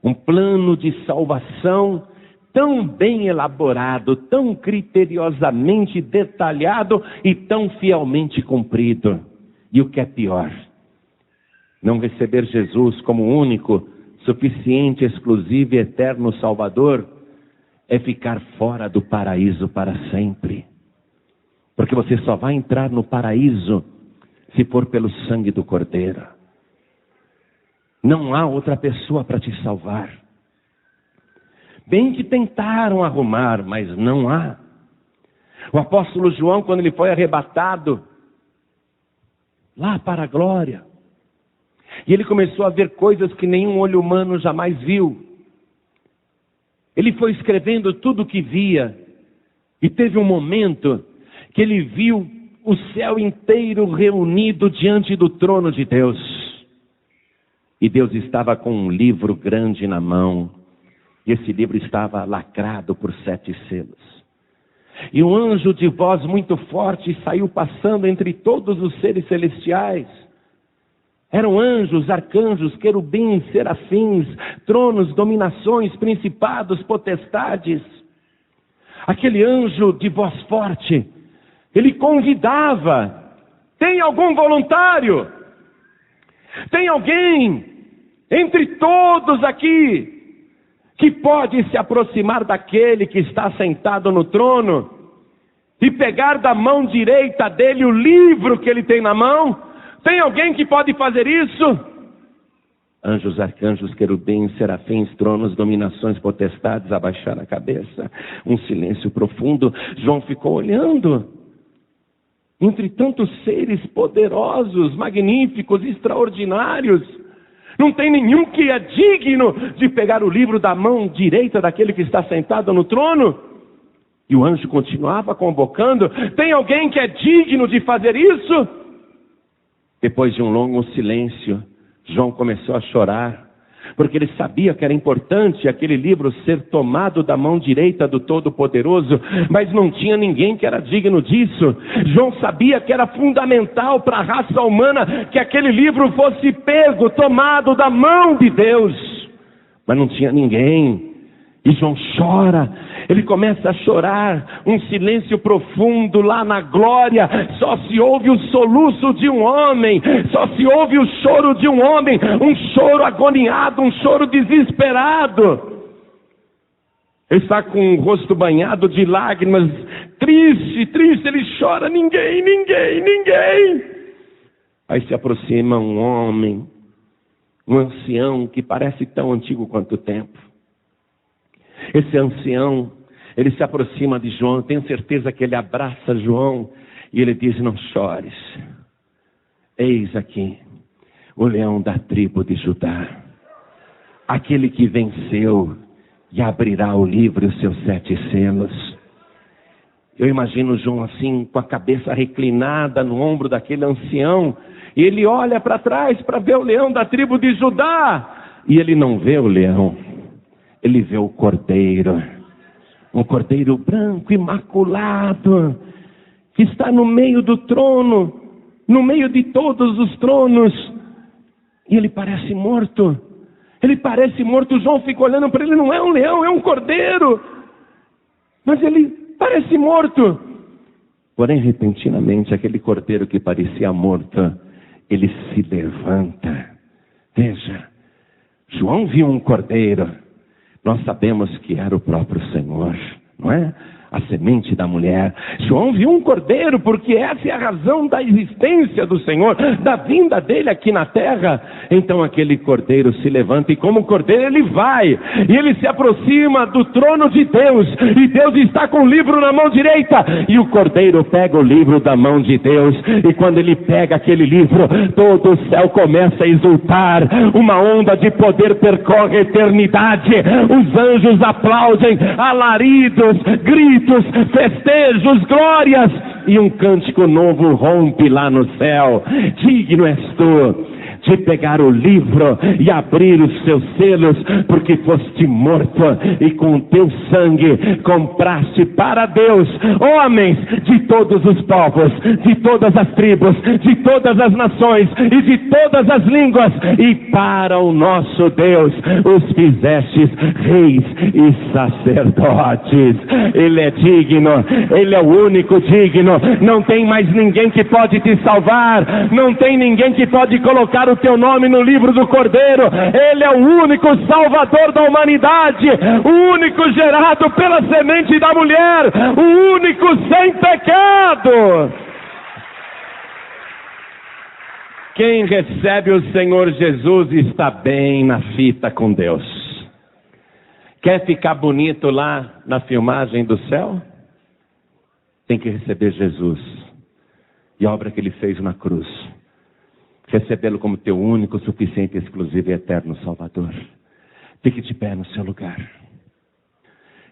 um plano de salvação tão bem elaborado, tão criteriosamente detalhado e tão fielmente cumprido. E o que é pior, não receber Jesus como único, suficiente, exclusivo e eterno Salvador, é ficar fora do paraíso para sempre. Porque você só vai entrar no paraíso se for pelo sangue do Cordeiro. Não há outra pessoa para te salvar. Bem que tentaram arrumar, mas não há. O apóstolo João, quando ele foi arrebatado lá para a glória, e ele começou a ver coisas que nenhum olho humano jamais viu. Ele foi escrevendo tudo o que via. E teve um momento que ele viu o céu inteiro reunido diante do trono de Deus. E Deus estava com um livro grande na mão. E esse livro estava lacrado por 7 selos. E um anjo de voz muito forte saiu passando entre todos os seres celestiais. Eram anjos, arcanjos, querubins, serafins, tronos, dominações, principados, potestades. Aquele anjo de voz forte, ele convidava: tem algum voluntário? Tem alguém entre todos aqui que pode se aproximar daquele que está sentado no trono e pegar da mão direita dele o livro que ele tem na mão? Tem alguém que pode fazer isso? Anjos, arcanjos, querubins, serafins, tronos, dominações, potestades abaixaram a cabeça. Um silêncio profundo. João ficou olhando. Entre tantos seres poderosos, magníficos, extraordinários, não tem nenhum que é digno de pegar o livro da mão direita daquele que está sentado no trono? E o anjo continuava convocando: tem alguém que é digno de fazer isso? Depois de um longo silêncio, João começou a chorar, porque ele sabia que era importante aquele livro ser tomado da mão direita do Todo-Poderoso, mas não tinha ninguém que era digno disso. João sabia que era fundamental para a raça humana que aquele livro fosse pego, tomado da mão de Deus, mas não tinha ninguém. E João chora, ele começa a chorar, um silêncio profundo lá na glória, só se ouve o soluço de um homem, só se ouve o choro de um homem, um choro agoniado, um choro desesperado. Ele está com o rosto banhado de lágrimas, triste, ele chora, ninguém. Aí se aproxima um homem, um ancião que parece tão antigo quanto o tempo. Esse ancião, ele se aproxima de João, tenho certeza que ele abraça João e ele diz: não chores, eis aqui o leão da tribo de Judá, aquele que venceu e abrirá o livro e os seus 7 selos. Eu imagino João assim, com a cabeça reclinada no ombro daquele ancião, e ele olha para trás para ver o leão da tribo de Judá, e ele não vê o leão, ele vê o cordeiro, um cordeiro branco, imaculado, que está no meio do trono, no meio de todos os tronos, e ele parece morto. João fica olhando para ele, não é um leão, é um cordeiro, mas ele parece morto. Porém, repentinamente, aquele cordeiro que parecia morto, ele se levanta. Veja, João viu um cordeiro. Nós sabemos que era o próprio Senhor, não é? A semente da mulher. João viu um cordeiro, porque essa é a razão da existência do Senhor, da vinda dele aqui na terra. Então aquele cordeiro se levanta, e como cordeiro ele vai, e ele se aproxima do trono de Deus, e Deus está com o livro na mão direita, e o cordeiro pega o livro da mão de Deus, e quando ele pega aquele livro, todo o céu começa a exultar, uma onda de poder percorre a eternidade, os anjos aplaudem, alaridos, gritos, festejos, glórias, e um cântico novo rompe lá no céu. Digno és tu de pegar o livro e abrir os seus selos, porque foste morto e com o teu sangue compraste para Deus homens de todos os povos, de todas as tribos, de todas as nações e de todas as línguas, e para o nosso Deus os fizestes reis e sacerdotes. Ele é digno, ele é o único digno, não tem mais ninguém que pode te salvar, não tem ninguém que pode colocar o teu nome no livro do Cordeiro. Ele é o único salvador da humanidade, o único gerado pela semente da mulher, o único sem pecado. Quem recebe o Senhor Jesus está bem na fita com Deus. Quer ficar bonito lá na filmagem do céu? Tem que receber Jesus e a obra que ele fez na cruz. Recebê-lo como teu único, suficiente, exclusivo e eterno Salvador. Fique de pé no seu lugar.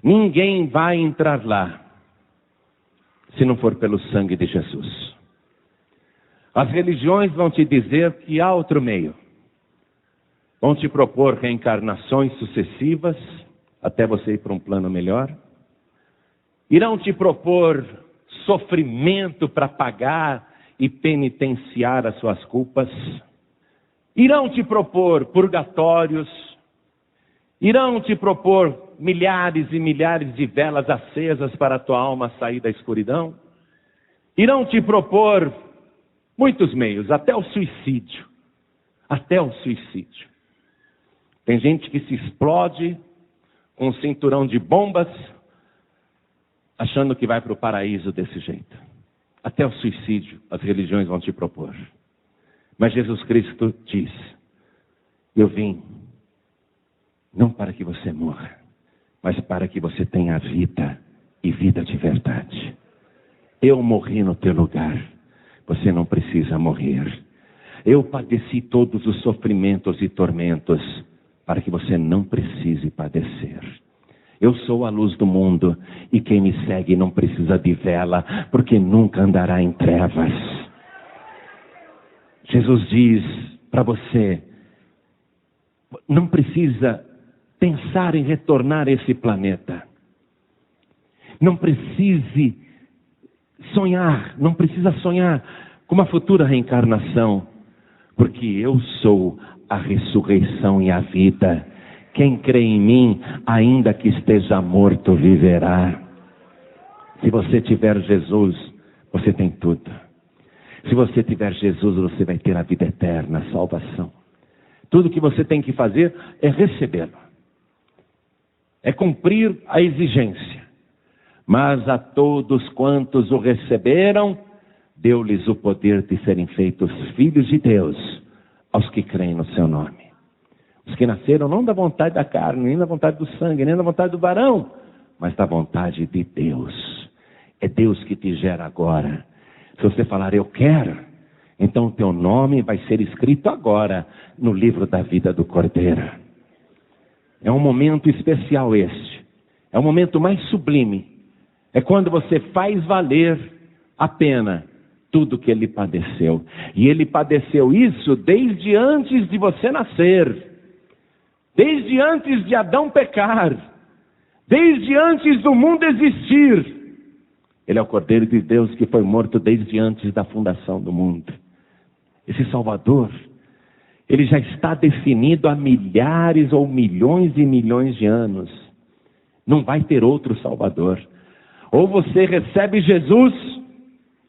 Ninguém vai entrar lá se não for pelo sangue de Jesus. As religiões vão te dizer que há outro meio. Vão te propor reencarnações sucessivas até você ir para um plano melhor. Irão te propor sofrimento para pagar e penitenciar as suas culpas. Irão te propor purgatórios. Irão te propor milhares e milhares de velas acesas para a tua alma sair da escuridão. Irão te propor muitos meios, até o suicídio. Até o suicídio. Tem gente que se explode com um cinturão de bombas, achando que vai para o paraíso desse jeito. Até o suicídio as religiões vão te propor. Mas Jesus Cristo diz: eu vim não para que você morra, mas para que você tenha vida e vida de verdade. Eu morri no teu lugar, você não precisa morrer. Eu padeci todos os sofrimentos e tormentos para que você não precise padecer. Eu sou a luz do mundo, e quem me segue não precisa de vela, porque nunca andará em trevas. Jesus diz para você: não precisa pensar em retornar a esse planeta. Não precisa sonhar com uma futura reencarnação, porque eu sou a ressurreição e a vida. Quem crê em mim, ainda que esteja morto, viverá. Se você tiver Jesus, você tem tudo. Se você tiver Jesus, você vai ter a vida eterna, a salvação. Tudo que você tem que fazer é recebê-lo. É cumprir a exigência. Mas a todos quantos o receberam, deu-lhes o poder de serem feitos filhos de Deus, aos que creem no seu nome. Os que nasceram não da vontade da carne, nem da vontade do sangue, nem da vontade do varão, mas da vontade de Deus. É Deus que te gera agora. Se você falar, eu quero, então o teu nome vai ser escrito agora no livro da vida do Cordeiro. É um momento especial este. É o momento mais sublime. É quando você faz valer a pena tudo que ele padeceu. E ele padeceu isso desde antes de você nascer. Desde antes de Adão pecar. Desde antes do mundo existir. Ele é o Cordeiro de Deus que foi morto desde antes da fundação do mundo. Esse Salvador, ele já está definido há milhares ou milhões e milhões de anos. Não vai ter outro Salvador. Ou você recebe Jesus,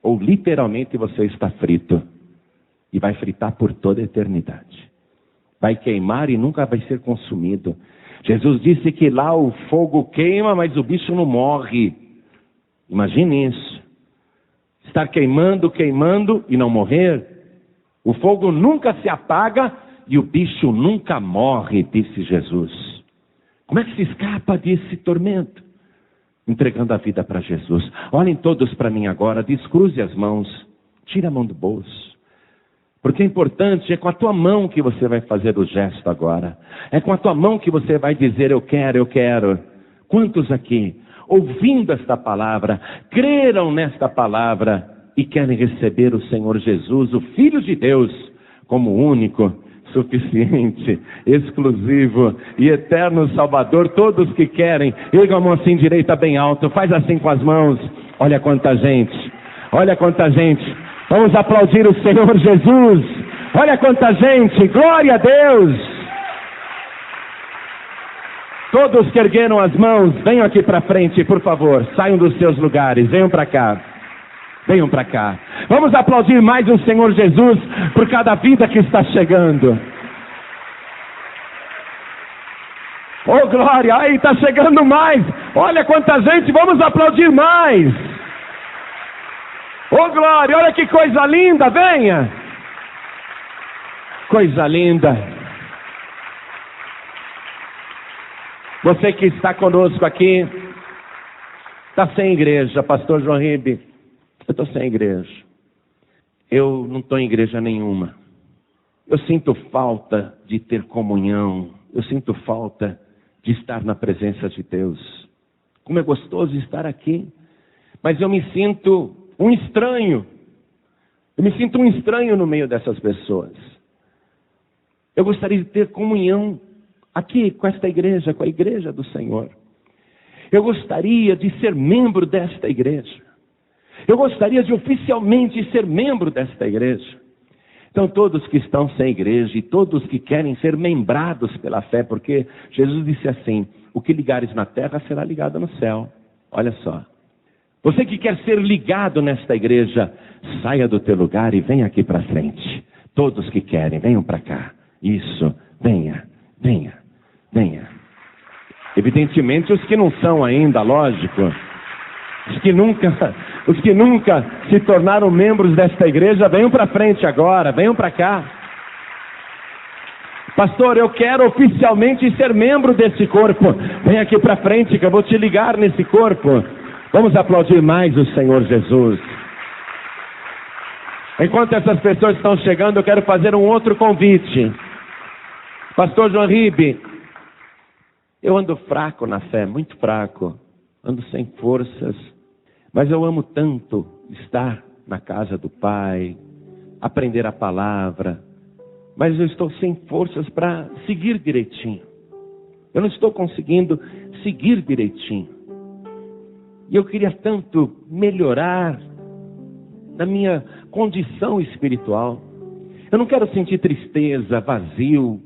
ou literalmente você está frito. E vai fritar por toda a eternidade. Vai queimar e nunca vai ser consumido. Jesus disse que lá o fogo queima, mas o bicho não morre. Imagine isso. Estar queimando e não morrer. O fogo nunca se apaga e o bicho nunca morre, disse Jesus. Como é que se escapa desse tormento? Entregando a vida para Jesus. Olhem todos para mim agora, descruze as mãos, tira a mão do bolso. Porque é importante, é com a tua mão que você vai fazer o gesto agora. É com a tua mão que você vai dizer, eu quero, eu quero. Quantos aqui, ouvindo esta palavra, creram nesta palavra e querem receber o Senhor Jesus, o Filho de Deus, como único, suficiente, exclusivo e eterno Salvador? Todos que querem, erga a mão assim direita bem alto, faz assim com as mãos. Olha quanta gente, olha quanta gente. Vamos aplaudir o Senhor Jesus. Olha quanta gente, glória a Deus. Todos que ergueram as mãos, venham aqui para frente, por favor. Saiam dos seus lugares, venham para cá. Venham para cá. Vamos aplaudir mais o Senhor Jesus por cada vida que está chegando. Oh glória, aí está chegando mais. Olha quanta gente, vamos aplaudir mais. Oh glória, olha que coisa linda, venha. Coisa linda. Você que está conosco aqui, está sem igreja, pastor João Ribe. Eu estou sem igreja. Eu não estou em igreja nenhuma. Eu sinto falta de ter comunhão. Eu sinto falta de estar na presença de Deus. Como é gostoso estar aqui. Mas eu me sinto um estranho. Eu me sinto um estranho no meio dessas pessoas. Eu gostaria de ter comunhão aqui com esta igreja, com a igreja do Senhor. Eu gostaria de ser membro desta igreja. Eu gostaria de oficialmente ser membro desta igreja. Então todos que estão sem igreja e todos que querem ser membrados pela fé, porque Jesus disse assim, o que ligares na terra será ligado no céu. Olha só. Você que quer ser ligado nesta igreja, saia do teu lugar e venha aqui para frente. Todos que querem, venham para cá. Isso, venha, venha, venha. Evidentemente os que não são ainda, lógico. Os que nunca se tornaram membros desta igreja, venham para frente agora, venham para cá. Pastor, eu quero oficialmente ser membro desse corpo. Vem aqui para frente que eu vou te ligar nesse corpo. Vamos aplaudir mais o Senhor Jesus. Enquanto essas pessoas estão chegando, eu quero fazer um outro convite. Pastor João Ribe, eu ando fraco na fé, muito fraco. Ando sem forças. Mas eu amo tanto estar na casa do Pai, aprender a palavra, mas eu estou sem forças para seguir direitinho. Eu não estou conseguindo seguir direitinho. E eu queria tanto melhorar na minha condição espiritual. Eu não quero sentir tristeza, vazio.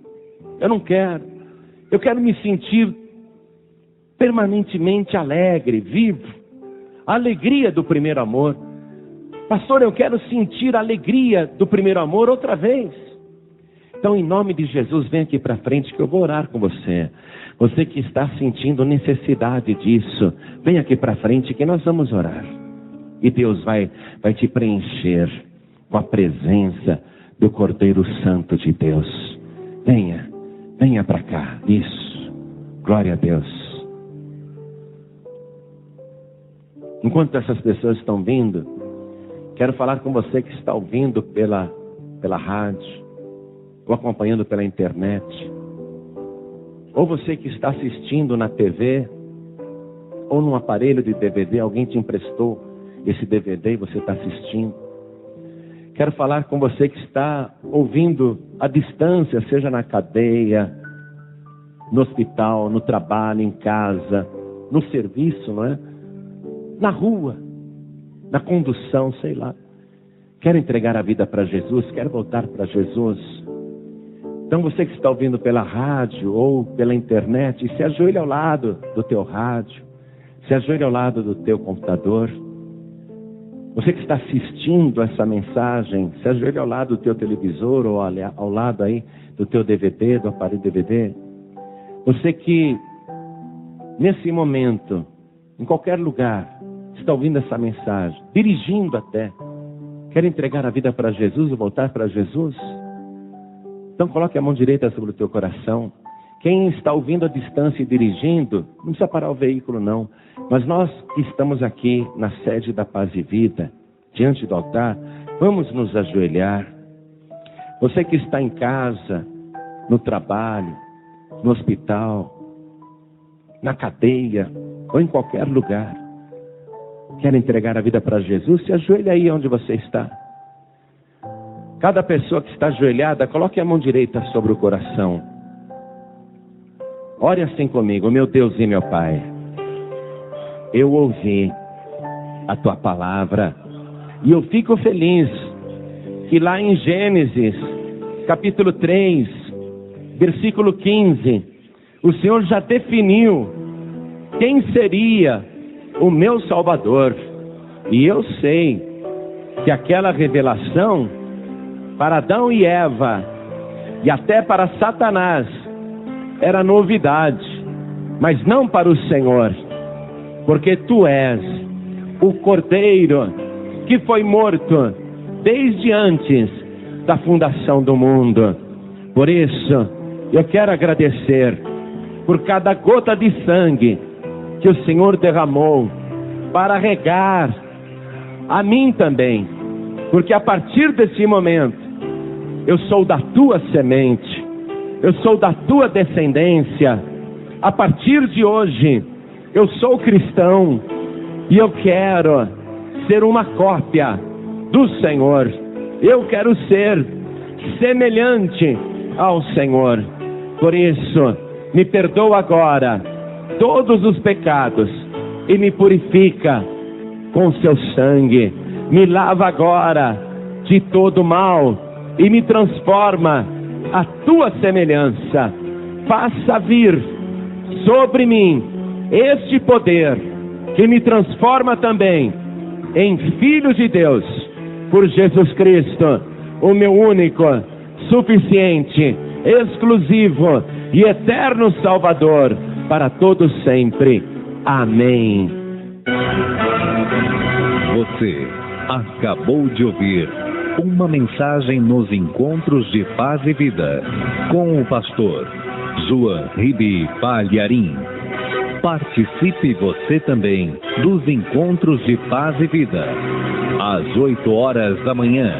Eu não quero. Eu quero me sentir permanentemente alegre, vivo. A alegria do primeiro amor. Pastor, eu quero sentir a alegria do primeiro amor outra vez. Então, em nome de Jesus, vem aqui para frente que eu vou orar com você. Você que está sentindo necessidade disso, vem aqui para frente que nós vamos orar. E Deus vai te preencher com a presença do Cordeiro Santo de Deus. Venha para cá. Isso. Glória a Deus. Enquanto essas pessoas estão vindo, quero falar com você que está ouvindo pela rádio, ou acompanhando pela internet, ou você que está assistindo na TV, ou num aparelho de DVD, alguém te emprestou esse DVD e você está assistindo. Quero falar com você que está ouvindo à distância, seja na cadeia, no hospital, no trabalho, em casa, no serviço, não é? Na rua, na condução, sei lá. Quero entregar a vida para Jesus, quero voltar para Jesus. Então você que está ouvindo pela rádio ou pela internet, se ajoelhe ao lado do teu rádio, se ajoelhe ao lado do teu computador. Você que está assistindo essa mensagem, se ajoelhe ao lado do teu televisor ou ao lado aí do teu DVD, do aparelho DVD. Você que nesse momento, em qualquer lugar, está ouvindo essa mensagem, dirigindo até, quer entregar a vida para Jesus ou voltar para Jesus? Então coloque a mão direita sobre o teu coração. Quem está ouvindo à distância e dirigindo, não precisa parar o veículo não. Mas nós que estamos aqui na sede da Paz e Vida, diante do altar, vamos nos ajoelhar. Você que está em casa, no trabalho, no hospital, na cadeia, ou em qualquer lugar, quer entregar a vida para Jesus, se ajoelhe aí onde você está. Cada pessoa que está ajoelhada, coloque a mão direita sobre o coração. Ore assim comigo. Meu Deus e meu Pai, eu ouvi a tua palavra e eu fico feliz que lá em Gênesis, capítulo 3, versículo 15, o Senhor já definiu quem seria o meu Salvador. E eu sei que aquela revelação para Adão e Eva e até para Satanás era novidade, mas não para o Senhor, porque tu és o Cordeiro que foi morto desde antes da fundação do mundo. Por isso, eu quero agradecer por cada gota de sangue que o Senhor derramou para regar a mim também, porque a partir desse momento eu sou da tua semente, eu sou da tua descendência. A partir de hoje eu sou cristão e eu quero ser uma cópia do Senhor. Eu quero ser semelhante ao Senhor. Por isso, me perdoa agora todos os pecados e me purifica com seu sangue. Me lava agora de todo mal e me transforma à tua semelhança. Faça vir sobre mim este poder que me transforma também em filho de Deus, por Jesus Cristo, o meu único, suficiente, exclusivo e eterno Salvador, para todos sempre. Amém. Você acabou de ouvir uma mensagem nos Encontros de Paz e Vida, com o pastor João Ribe Palharim. Participe você também dos Encontros de Paz e Vida, às 8 horas da manhã,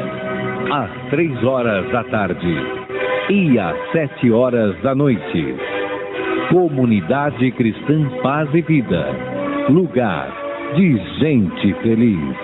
às 3 horas da tarde e às 7 horas da noite. Comunidade Cristã Paz e Vida, lugar de gente feliz.